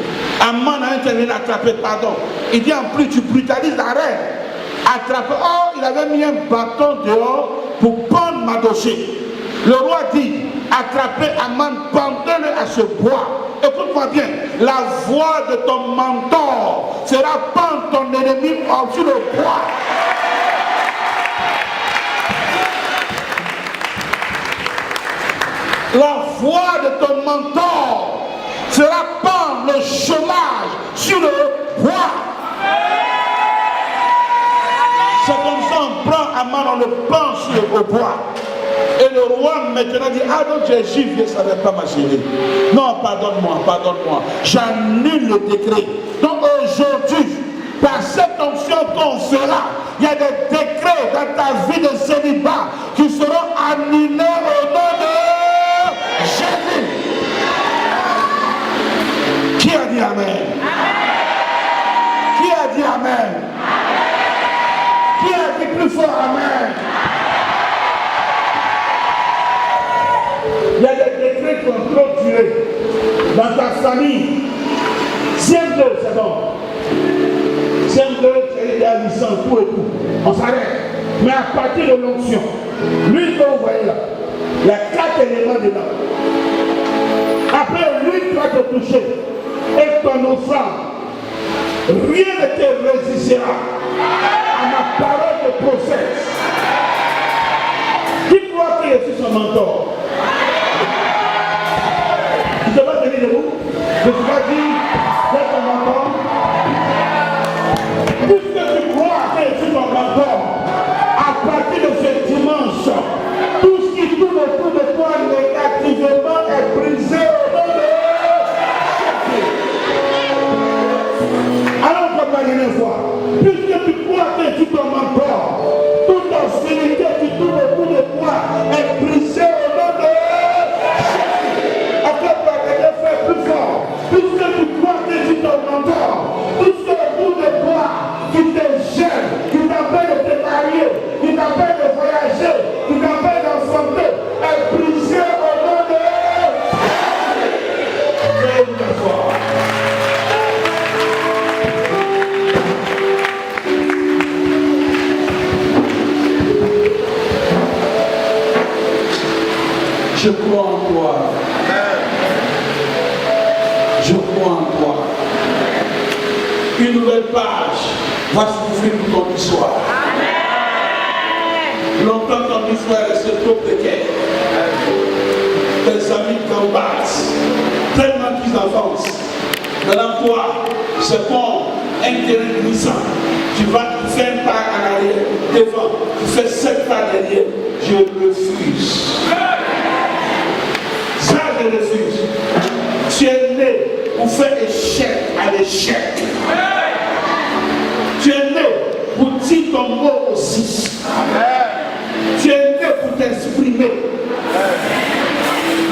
Aman a intervenu à attraper, pardon. Il dit, en plus, tu brutalises la reine. Attraper. Oh, il avait mis un bâton dehors pour pendre Mardochée. Le roi dit, attrapez Aman, pendez-le à ce bois. Écoute-moi bien, la voix de ton mentor sera pendre ton ennemi sur le bois. La voix de ton mentor sera pendre le chômage sur le bois. C'est comme ça on prend Aman, on le pend sur le bois. Et le roi maintenant dit, ah donc tu es juif, je ne savais pas ma chérie. Non, pardonne-moi. J'annule le décret. Donc aujourd'hui, par cette onction qu'on fera, il y a des décrets dans ta vie de célibat qui seront annulés au nom de Jésus. Qui a dit Amen? Qui a dit Amen? Qui a dit plus fort Amen? Il y a des décrets qui ont trop duré dans ta famille. Tiens-le, c'est bon. licence, tout et tout. On s'arrête. Mais à partir de l'onction, l'huile que vous voyez là, il y a 4 éléments dedans. Après, l'huile va te toucher. Et ton offrande, rien ne te résistera à ma parole de prophète. Qui croit que je suis son mentor? Je ne vais pas venir de vous. Je ne vais pas dire, c'est ton mentor. Puisque tu crois que je suis ton mentor, à partir de ce dimanche, tout ce qui tourne autour de toi négativement est brisé au nom de Jésus. Alors, comme la dernière fois, puisque tu crois que tu es ton mentor, toute hostilité qui tourne autour de toi est brisée au nom de Jésus. Après, tu as fait plus fort. Puisque tu crois que tu es ton mentor, tout ce autour de toi qui te gêne, qui t'empêche de te marier, qui t'empêche de voyager, qui t'empêche d'enfanter, est brisé au nom de Jésus. Je crois en toi. Je crois en toi. Une nouvelle page va s'ouvrir pour ton histoire. Longtemps ton histoire est resté trop précaire. Tes amis combattent, tellement qu'ils avancent. Maintenant toi, c'est bon, intérêt glissant. Tu vas faire un pas en arrière, devant, tu fais 7 pas derrière. Je refuse. Ça, je refuse. Tu es né pour faire échec à l'échec. Tu es né pour dire ton mot aussi. Tu es né pour t'exprimer.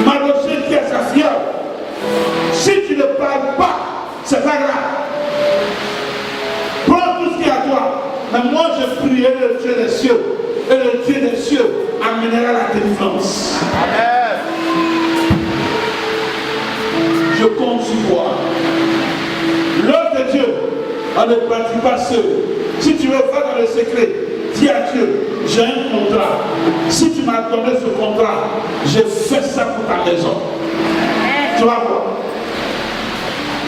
Malheureusement, tu es sa fiole. Si tu ne parles pas, c'est pas grave. Prends tout ce qui est à toi. Mais moi, je prierai le Dieu des cieux. Et le Dieu des cieux amènera la délivrance. Je compte sur toi. L'œuvre de Dieu, on ne pratique pas seul. Si tu veux faire dans le secret, dis à Dieu, j'ai un contrat. Si tu m'as donné ce contrat, je fais ça pour ta maison. Tu vas voir.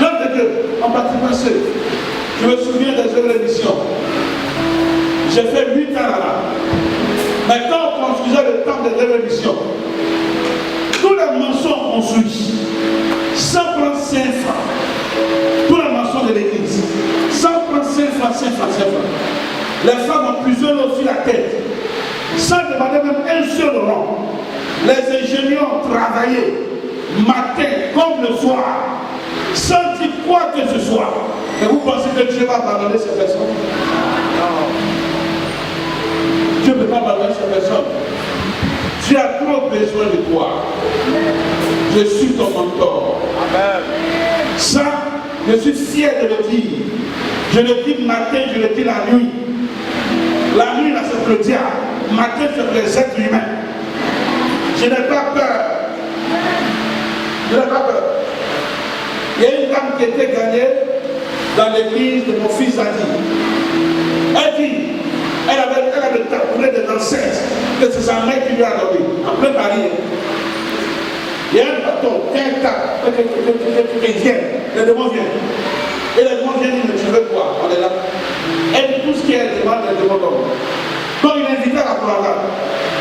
L'œuvre de Dieu, on ne pratique pas seul. Je me souviens des œuvres d'émission. J'ai fait 8 ans là-bas. Mais quand on construisait le temple des œuvres d'émission, tous les mensonges construits, sans prendre 5 francs, tous les mensonges de l'église, sans prendre 5 francs. Les femmes ont plusieurs aussi la tête, sans demander même un seul rond. Les ingénieurs ont travaillé, matin comme le soir, sans dire quoi que ce soit. Et vous pensez que Dieu va abandonner ces personnes? Non. Dieu ne peut pas abandonner ces personnes. Tu as trop besoin de toi. Je suis ton mentor. Amen. Ça, je suis fier de le dire. Je le dis le matin, je le dis la nuit. La nuit, là, c'est le diable. Le matin, c'est les êtres humains. Je n'ai pas peur. Je n'ai pas peur. Il y a une dame qui était gagnée dans l'église de mon fils Adi. Elle dit, elle avait le tabouret de danseuses, que c'est sa mère qui lui a donné, en plein Paris. Il y a un bâton, il y a un tas, qui vient, les démons viennent. Et les démons viennent, mais tu veux quoi? On est là. Elle dit tout ce qui est demande, les démons donnent. Donc il invite à la promenade.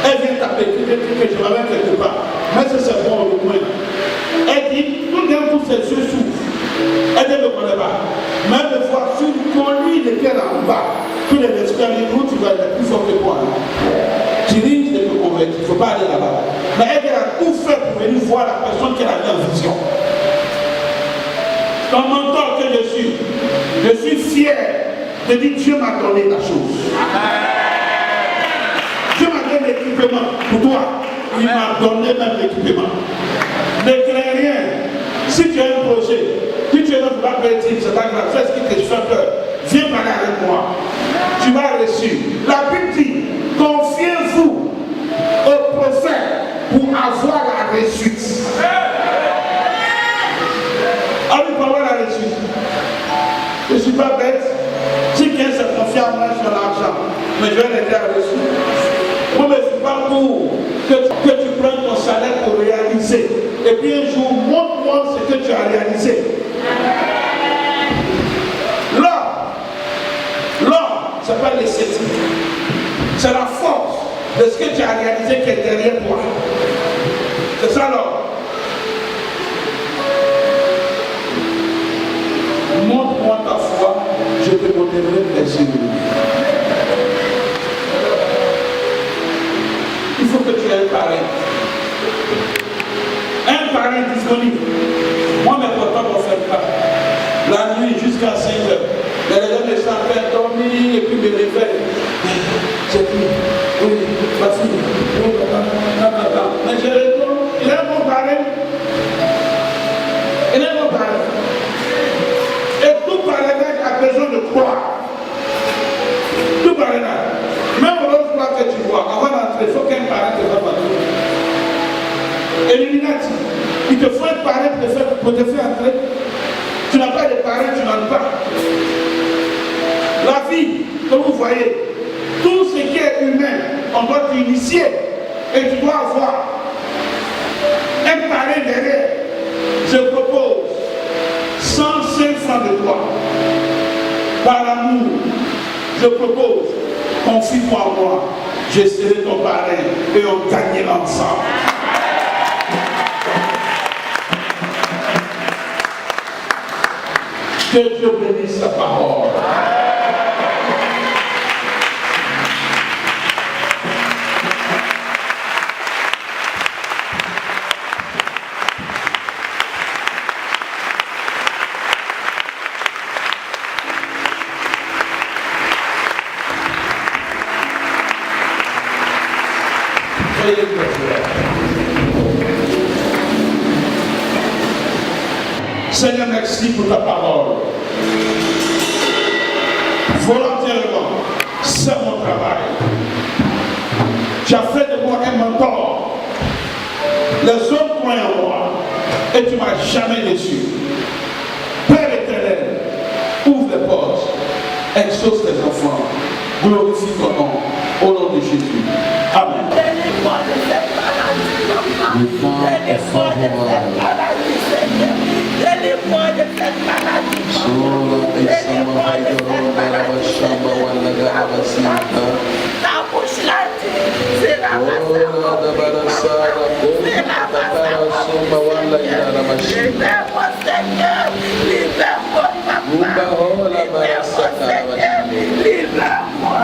Elle vient taper, que je m'amène quelque part. Mais c'est bon, le coin. Elle dit, tout d'un coup, ses yeux s'ouvrent. Elle ne me connaît pas. Même de voir sur le collier de terre en bas, tous les escaliers, où tu vas être plus fort que toi. Tu risques de te convaincre, il ne faut pas aller là-bas. Mais elle a tout fait pour venir voir la personne qu'elle avait en vision. Ton mentor que je suis fier de dire Dieu m'a donné la chose. Dieu m'a donné l'équipement pour toi. Il m'a donné même l'équipement. Ne crains rien. Si tu as un projet, si tu es dans la bêtise, c'est pas grave, fais ce qui te fait peur. Viens parler avec moi. Tu vas réussir. La Bible dit, confiez-vous au prophète pour avoir la réussite. Ah oui, pour avoir la réussite. Je ne suis pas bête. Si quelqu'un se confie à moi sur l'argent, mais je vais l'aider à reçu. Moi, mais c'est pas pour que tu prennes ton salaire pour réaliser. Et puis un jour, montre-moi ce que tu as réalisé. L'or, c'est pas l'esthétique. C'est la force de ce que tu as réalisé qui est derrière toi. C'est ça l'or. Montre-moi ta foi, je te montrerai les yeux. Il faut que tu aies un parrain. Un parrain disponible. Moi, mes portables ne font pas. La nuit jusqu'à 5 heures. Les gens me sont fait dormir et puis me réveillent. J'ai dit, oui, ma fille, oui, papa. Mais je réponds, il est mon parrain. Il est mon parrain. Et tout parrainage a besoin de croire. Tout parrainage. Même l'autre fois que tu vois, avant d'entrer, il faut qu'un parrain te fasse entrer. Illuminati, il te faut un parrain pour te faire entrer. Tu n'as pas de parrain, tu n'en as pas. La vie, comme vous voyez, tout ce qui est humain, on doit t'initier. Et tu dois avoir un parrain derrière. Je propose 105 francs de toi. Par l'amour, je propose, confie-toi en moi. Je serai ton parrain et on gagnera ensemble. Que Dieu bénisse sa parole. Seigneur, merci pour ta parole. Volontairement, c'est mon travail. Tu as fait de moi un mentor. Les hommes croient en moi et tu ne m'as jamais déçu. Père éternel, ouvre les portes, exauce tes enfants, glorifie ton nom, au nom de Jésus. Amen. Le temps est favorable. Délivre-moi de cette maladie. Ta bouche l'a dit, c'est la libère-moi Seigneur, libère-moi papa, libère-moi Seigneur, libère-moi,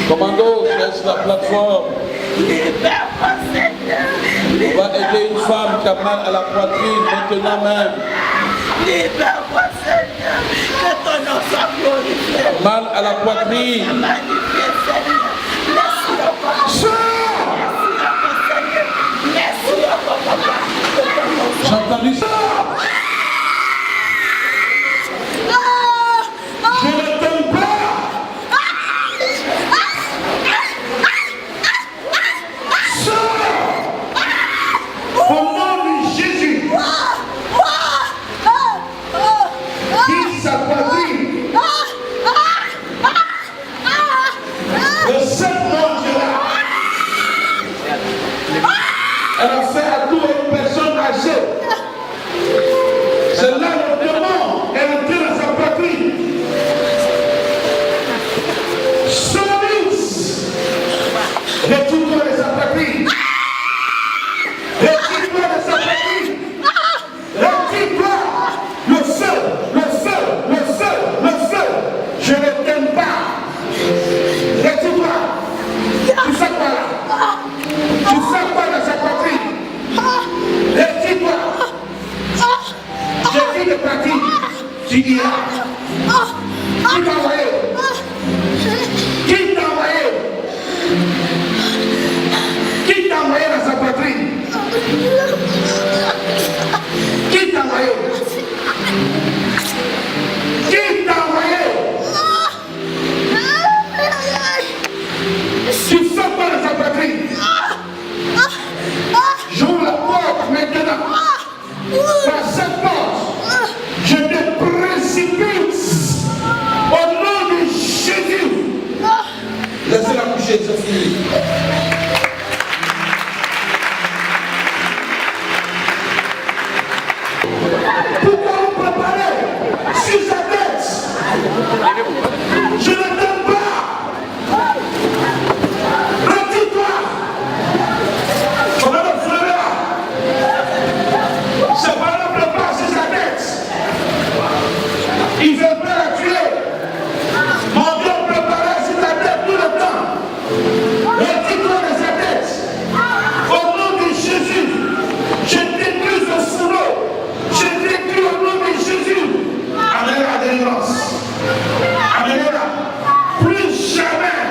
Commando, je laisse la plateforme. libère-moi Seigneur, On va aider une femme qui a mal à la poitrine maintenant même. libère-moi Seigneur, que ton nom soit glorifié. Mal à la poitrine. Magnifié Seigneur, merci encore. Seigneur, merci encore papa. J'ai entendu ça. Je ne t'aime pas. Au nom de Jésus, qui sa poitrine, le 7 mois de là, elle a fait à toutes les personnes âgées. C'est là le démon est entré dans sa poitrine. Solis, retire-toi de sa poitrine. Retire-toi de sa poitrine. Retire-toi. Le feu, le feu, le feu, le feu. Je ne t'aime pas. Retire-toi. Tu fais quoi là? Tu fais quoi dans sa poitrine? Retire-toi. J'ai dit de partir. Tu iras. Qui t'a envoyé? Qui t'a envoyé? Je ne t'aime pas. Retire-toi. On va le frère. Ce parent ne peut pas sur sa tête. Il veut pas la tuer. Mon Dieu préparait sur ta tête tout le temps. Retire-toi de sa tête. Au nom de Jésus, je détruis ce fourreau. Je détruis au nom de Jésus. Amenez la délivrance. Amenez-la. Plus jamais,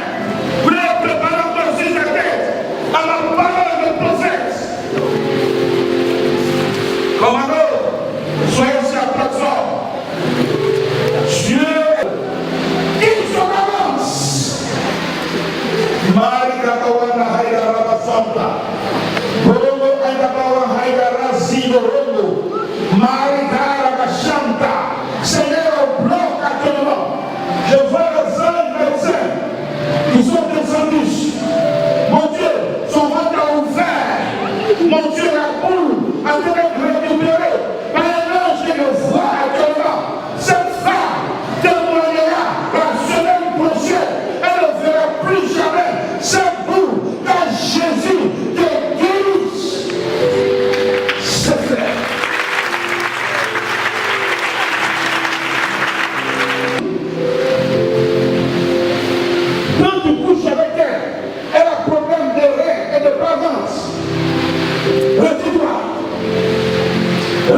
vous ne préparez encore sur sa tête à la parole de prophète. Commando, soyez sur la plateforme. Dieu, il se balance. Maria Kawana Haïda Rabasanta. Boromo Haïda Kawana Haïda Razi Boromo. Maria Rabashanta. Seigneur, bloque actuellement. Je vois les hommes médecins qui sont descendus. Mon Dieu, son ventre a ouvert. Mon Dieu, la boule a été récupérée par un ange qui le voit actuellement. Cette femme témoignera la semaine prochaine. Elle ne verra plus jamais cette boule quand Jésus te guérit. C'est fait. Quand tu couches avec elle, elle a problème de reins et de présence. Retire-toi. Le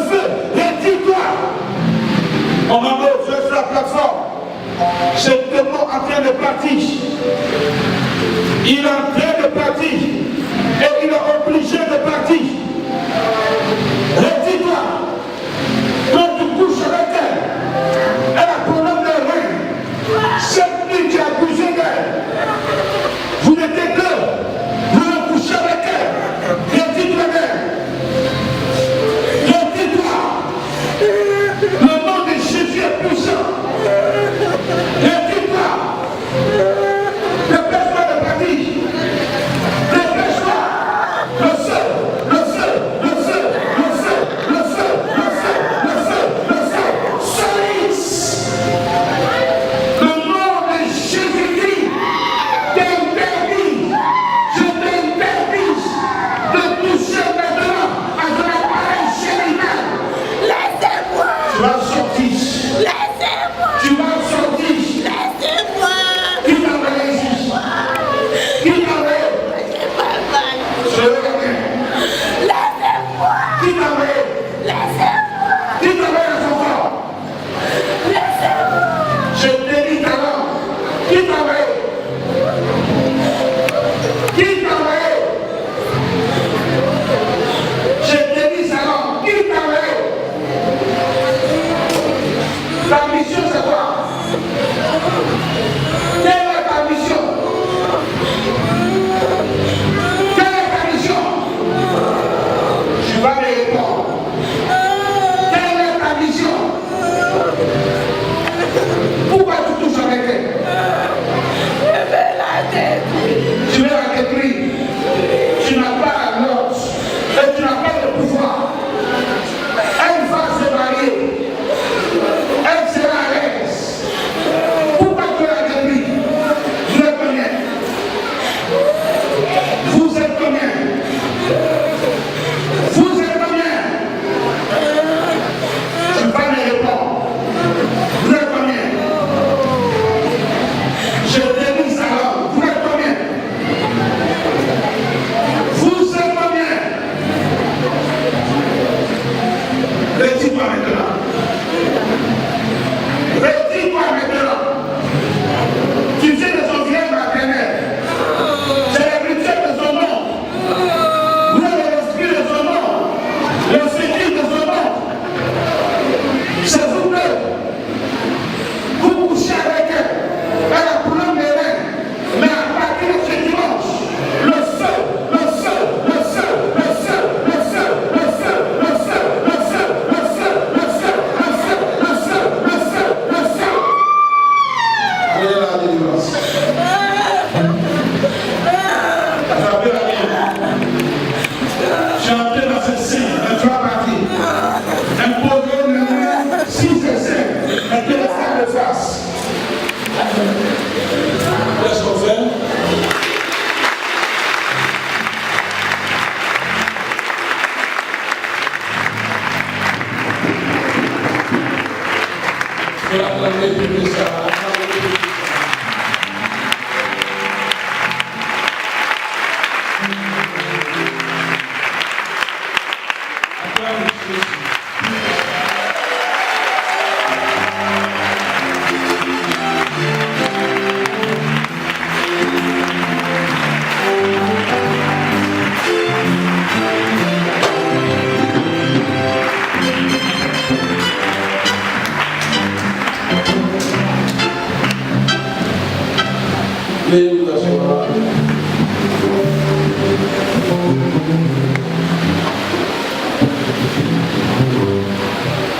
feu, retire-toi. On va me sur la plateforme. C'est le mot en train de partir. Il est en train de partir. Et il est obligé de partir. Retire-toi. Quand tu couches avec elle, elle a problème de reins. Cette nuit, tu as couché d'elle. Vous n'étiez deux. Vous ne couchez avec elle. Retire-toi d'elle. Retire-toi. Le nom de Jésus est puissant. Retire-toi. Dépêche-toi de partir. Dépêche-toi. Le feu, le feu, le feu, le feu, le feu, le feu, le feu, le feu. Soliste. Le nom de Jésus-Christ t'interdit. Je t'interdis de toucher maintenant à ton appareil génital. Laissez-moi. Tu vas sortir. Laissez-moi. Tu vas sortir. Laissez-moi. Qui t'a envoyé ici? Qui t'a envoyé? J'ai pas mal. Je le connais. Laissez-moi. Qui t'a envoyé? Laissez-moi. Qui t'a envoyé dans son corps? Laissez-moi. Je te dis alors. Qui t'a envoyé? Qui t'a envoyé? Je te dis alors. Qui t'a envoyé? Ta mission c'est quoi? Quelle est ta mission? Quelle est ta mission? Tu vas me répondre. Quelle est ta mission? Pourquoi tu touches avec elle? Je vais la détruire. Tu veux la détruire. Tu n'as pas la note et tu n'as pas le pouvoir. Elle va se marier. Elle sera à l'aise. pour acclamer Dieu ça.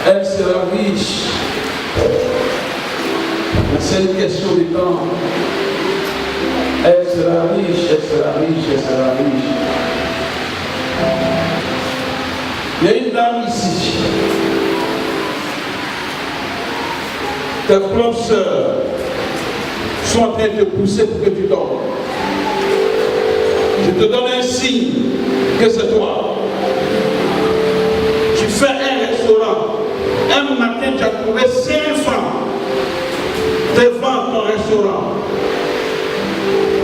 Elle sera riche. C'est une question de temps. Elle sera riche, elle sera riche, elle sera riche. Il y a une dame ici. Tes propres sœurs sont en train de te pousser pour que tu dormes. Je te donne un signe que c'est toi. Tu fais un restaurant. Un matin, tu as trouvé 5 francs devant ton restaurant.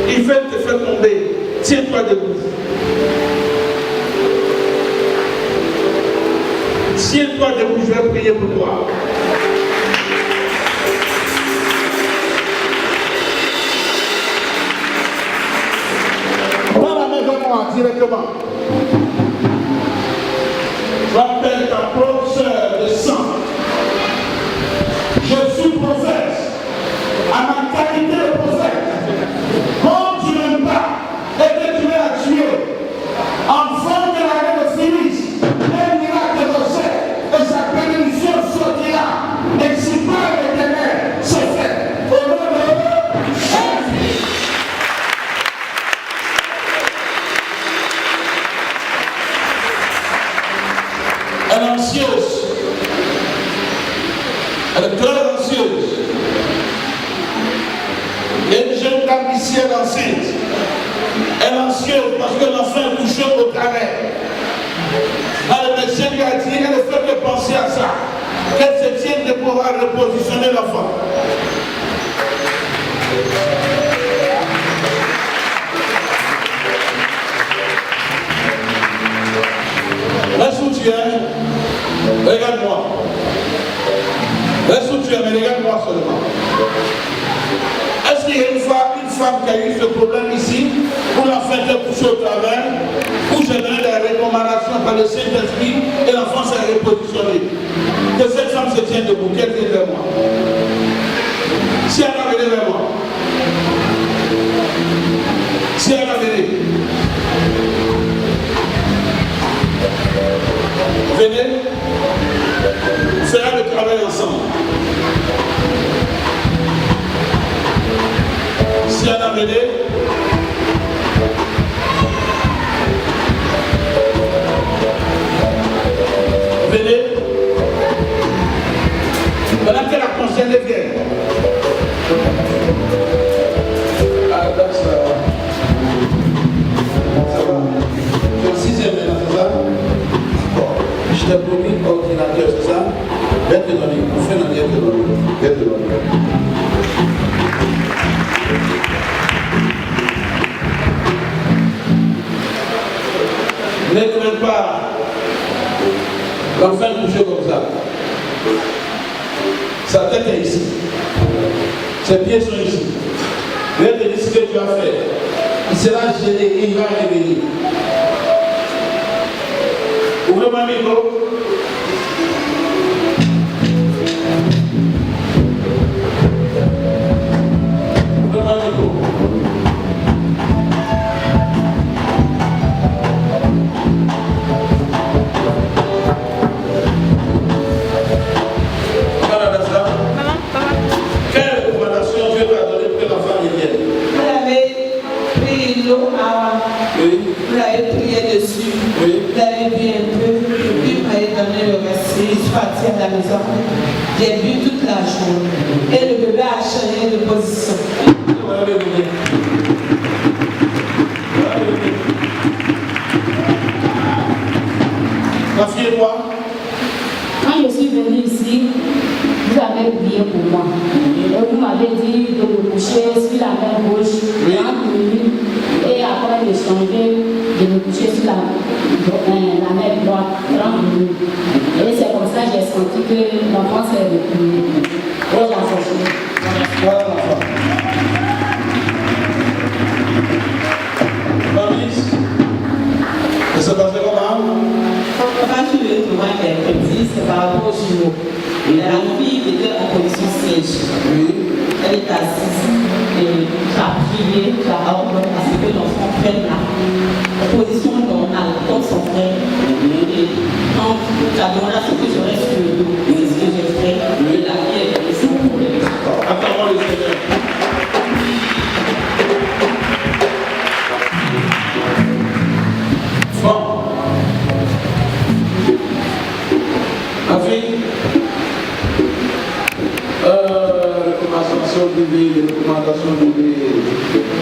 Il veut te faire tomber. Tiens-toi debout. Tiens-toi debout, je vais prier pour toi. Directement. J'appelle ta propre sœur de sang. Je suis prophète. À ma qualité de prophète. Comme tu n'aimes pas et que tu l'as tué, enfant de la reine de Phyllis, un miracle de fait et sa bénédiction sortira. Et si pas l'Éternel, c'est fait. Au nom de Jésus. Elle est anxieuse. Elle est très anxieuse. Il y a une jeune dame ici, elle est enceinte. Elle est anxieuse parce que l'enfant est couché au carré. Le médecin lui a dit, elle ne fait que penser à ça. Qu'elle se tienne de pouvoir repositionner l'enfant. Reste où tu es, regarde-moi. Reste où tu es, mais regarde-moi seulement. Est-ce qu'il y a une femme qui a eu ce problème ici, où l'enfant était couché au travers, où j'ai donné la recommandation par le Saint-Esprit et l'enfant s'est repositionné? Que cette femme se tienne debout, qu'elle vienne vers moi. Si elle a venu vers moi. Si elle a venu. Venez, on fera le travail ensemble. Si elle a venu, venez. Pendant que la concernée vient. Ah, d'accord, ça va. Ça va. Tu es en 6e maintenant, c'est ça? Je t'ai promis ordinateur, c'est ça? Viens te donner. On fait un lien de donner. Viens te donner. Ne crains pas l'enfant couché comme ça. Sa tête est ici. Ses pieds sont ici. Viens te dire ce que tu as fait. Il sera gêné et il va revenir. Ouvrez-moi le micro. Ouvrez-moi le micro. Quelle recommandation Dieu t'a donné pour que l'enfant revienne? Vous avez pris l'eau avant. Oui. Vous l'avez prié dessus. Oui. Vous l'avez bu un peu. Puis vous m'avez donné le reste. Je suis partie à la maison. J'ai bu toute la journée. Et le bébé a changé de position. Ma fille et moi, Quand je suis venue ici, vous avez dit prier pour moi. Et vous m'avez dit de me coucher sur la main gauche, 30 minutes, et après de changer, de me coucher sur la main droite, 30 minutes. Et c'est comme ça que j'ai senti que l'enfant s'est replié. Voilà l'enfant. Voilà l'enfant. Et c'est passé comment? Quand je lui ai trouvé un mercredi, c'est par rapport au jumeau. La fille était en position siège. Elle est assise et j'ai prié, j'ai ordonné à ce que l'enfant prenne la position normale, comme son frère. Et quand j'ai demandé à ce que je reste sur le dos, c'est ce que j'ai fait. Et la fille est venue sans problème. Attends-moi le Seigneur. Bon. Ma fille, recommandation de recommandation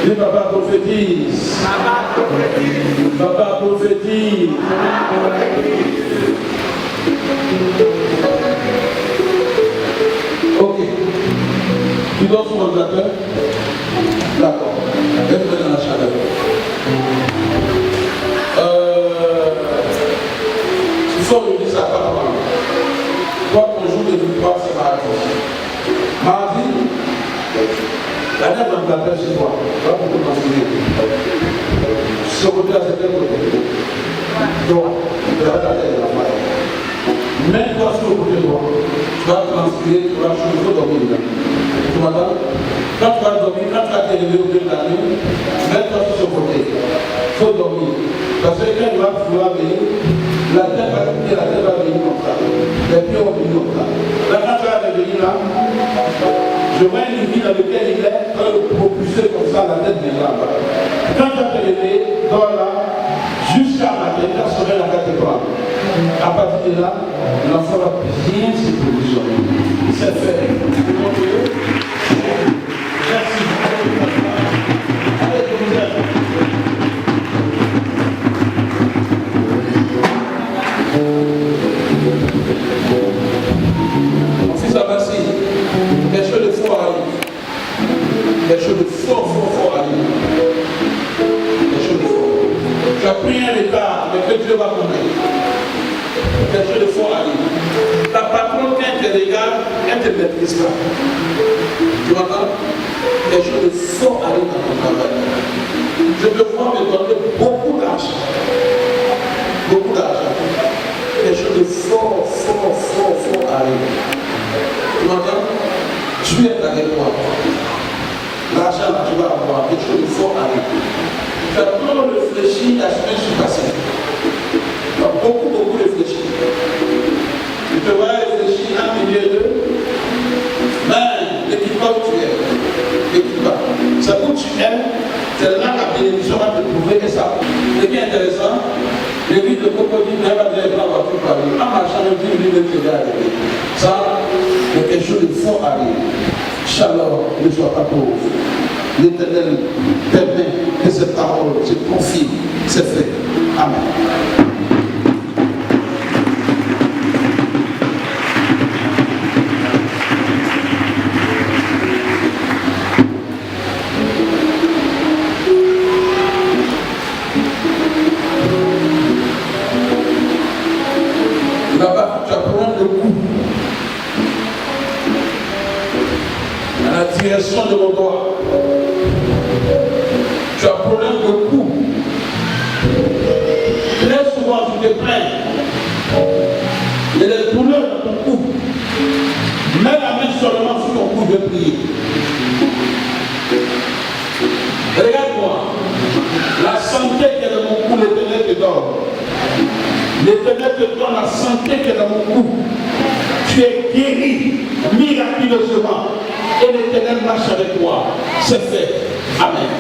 de papa prophétise. Papa prophétise. Ok. Tu dors sur l'ordinateur? D'accord. Reste dans la chaleur. Il faut revenir ça par avant. Toi, ton jour de victoire, c'est mardi. Mardi, la nef d'ordinateur, c'est toi. Pas pour commencer. Ce côté-là, c'est quel côté? Donc, tu vas regarder la main. Mets-toi sur le côté droit. Tu vas transpirer, tu vas changer, il faut dormir dedans. Tu m'entends? Quand tu vas dormir, quand tu vas t'élever au milieu de la nuit, mets-toi sur ce côté. Il faut dormir. Parce que quand il va vouloir venir, la tête va quitter, la tête va venir comme ça. Les pieds vont venir comme ça. Là, quand tu vas venir là, je vois une vie dans laquelle il est en train de propulser comme ça, la tête vient là-bas. Quand tu vas te lever, dors là, jusqu'à matin, quand tu seras la tête prendre. À partir de là, l'enfant va bien se positionner. C'est fait. Merci. Allez, je vous aime. Mon fils Abassi, quelque chose de fort arrive. Quelque chose de fort arrive. Quelque chose de fort. Tu as pris un état, mais que Dieu va connaître. Quelque chose de fort arrive. Ta patronne, quand elle te regarde, elle te maîtrise pas. Tu m'entends? Quelque chose de fort arrive dans ton travail. Je peux voir me donner beaucoup d'argent. Beaucoup d'argent. Quelque chose de fort arrive. Tu m'entends? Tu es avec moi. L'argent que tu vas avoir, quelque chose de fort arrive. Tu as trop réfléchi la semaine passée. Tu as beaucoup réfléchi. Tu te vois réfléchir en milieu de. Mais ne quitte pas où tu es. Ne quitte pas. C'est où tu es, c'est là que la bénédiction va te trouver et ça. Ce qui est intéressant, l'église de Cocody n'a pas déjà la voiture par lui. En marchant, le 10 minutes, tu vas arriver. Ça, il y a quelque chose de fort arrive. Chaleur, ne sois pas pauvre. L'Éternel permet que cette parole se confirme. C'est fait. Amen. Là-bas, tu as problème de cou. À la direction de mon doigt. Tu as problème de cou. Très souvent, tu te plains. Il y a des douleurs dans ton cou. Mets la main seulement sur ton cou de prier. Regarde-moi. La santé qui est dans mon cou, l'Éternel te donne. L'Éternel te donne la santé qui est dans mon cou. Tu es guéri miraculeusement. Et l'Éternel marche avec toi. C'est fait. Amen.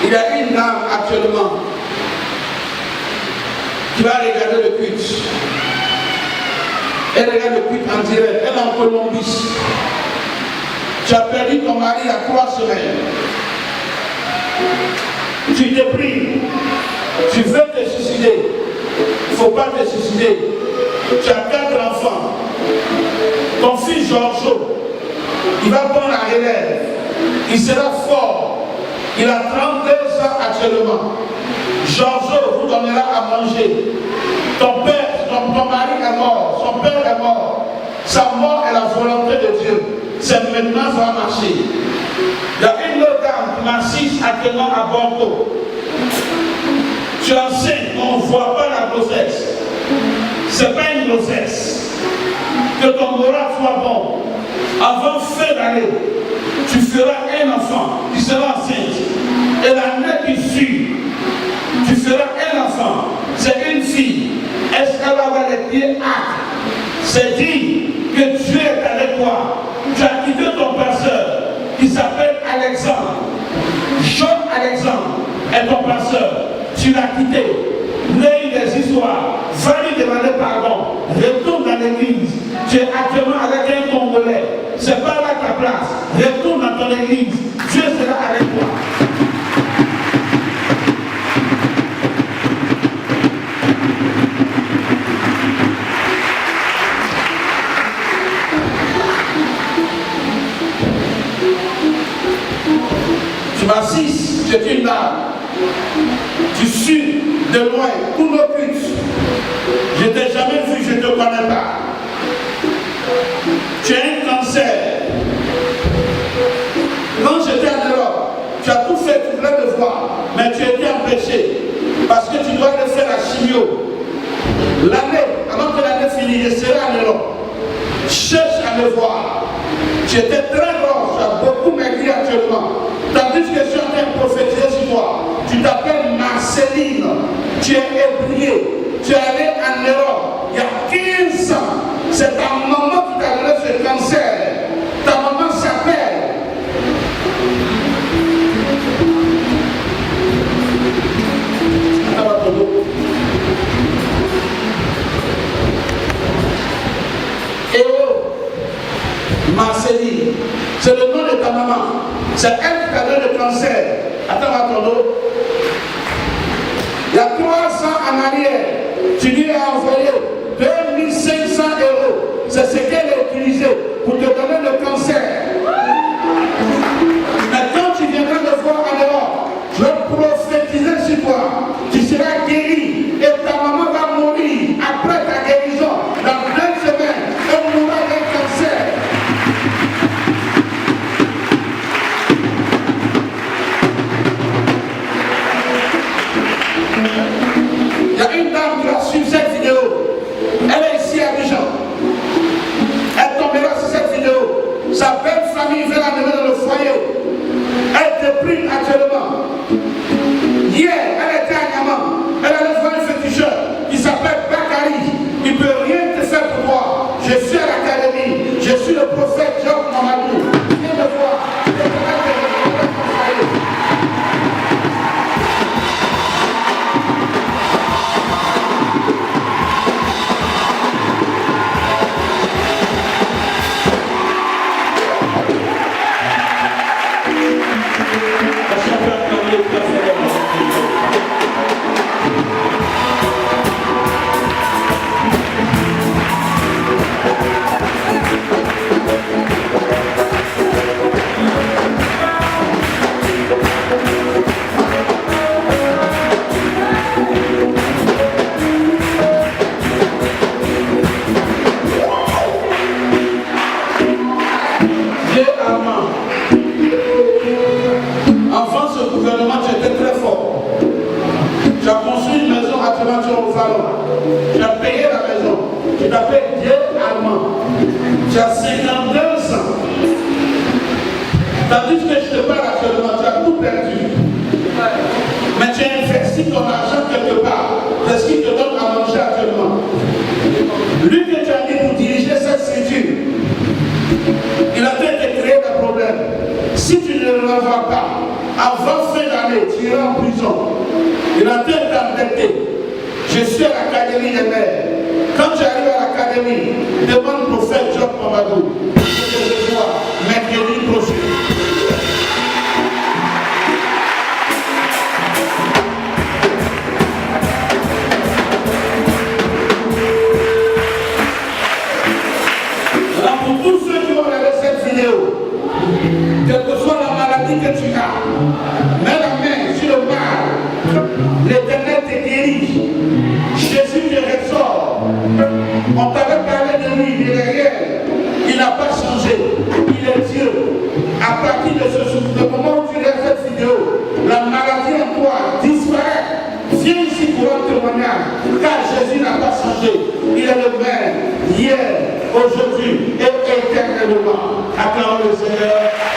Il y a une dame actuellement qui va regarder le culte. Elle regarde le culte en direct. Elle est en Colombie. Tu as perdu ton mari il y a 3 semaines. tu te prives, tu veux te suicider, il ne faut pas te suicider. Tu as 4 enfants. Ton fils Georges, il va prendre la relève. Il sera fort. Il a 32 ans actuellement. Georges vous donnera à manger. Ton père, ton mari est mort. Son père est mort. Sa mort est la volonté de Dieu. C'est maintenant ça va marcher. Il y a une autre dame qui m'assiste actuellement à Bordeaux. Tu es enceinte, on ne voit pas la grossesse. Ce n'est pas une grossesse. Que ton moral soit bon. Avant fin d'année, tu feras un enfant, tu seras enceinte. Et l'année qui suit, tu feras un enfant. C'est une fille. Est-ce qu'elle va avoir les pieds actes? C'est dit que Dieu est avec toi. Tu as quitté ton pasteur qui s'appelle Alexandre. Jean Alexandre est ton pasteur. Tu l'as quitté. N'ayez des histoires. Va lui demander pardon. Retourne dans l'église. Tu es actuellement avec un Congolais. C'est pas là ta place. Retourne dans ton église. Dieu sera avec toi. Tu m'assistes, tu es une dame. Tu suis de loin tous nos cultes. Je ne t'ai jamais vu, je ne te connais pas. Tu as un cancer. Quand j'étais en Europe, tu as tout fait, tu voulais me voir, mais tu étais empêché parce que tu dois aller faire la chimio. L'année, avant que l'année finisse, je serai en Europe. Cherche à me voir. Tu étais très grand, tu as beaucoup maigri actuellement. Tandis que je suis en train de prophétiser sur toi. Tu t'appelles Marceline. Tu es ébrié. Tu es allé en Europe il y a 15 ans. C'est ta maman qui t'a donné ce cancer. Ta maman s'appelle. Marceline, c'est le nom de ta maman. C'est elle qui t'a donné le cancer. Attends, il y a 3 ans en arrière, tu lui as envoyé 2500 €. C'est ce qu'elle a utilisé pour te donner le cancer. Mais quand tu viendras me voir en Europe, je vais prophétiser sur toi. Tu seras guéri et ta maman va mourir après ta guérison. Dans 2 semaines, elle mourra d'un cancer. Il y a une dame qui va suivre cette vidéo. Elle est ici à Dijon. Elle tombera sur cette vidéo. Sa belle famille veut la mener dans le foyer. Elle déprime actuellement. Hier, elle était à Niamey. Elle allait voir un féticheur qui s'appelle Bakari. Il ne peut rien te faire pour toi. Je suis à l'académie. Je suis le prophète Job Mamadou. Viens me voir. Avant ce gouvernement, tu étais très fort. Tu as construit une maison à Timantion au Salon. Tu as payé la maison. Tu t'appelles Dieu Allemand. Tu as 52 ans. Tandis que je te parle actuellement, tu as tout perdu. Mais tu as investi ton argent quelque part. C'est ce qui te donne à manger actuellement. Lui que tu as mis pour diriger cette structure, il a fait te créer des problèmes. Si tu ne le renvoies pas, avant fin d'année, tu iras en prison. Il a fait t'embêter. Je suis à l'académie des mères. Quand tu arrives à l'académie, demande au prophète Job Mamadou. Je te vois mercredi prochain. Jésus n'a pas changé. Il est le même, hier, aujourd'hui et éternellement. Acclamons le Seigneur.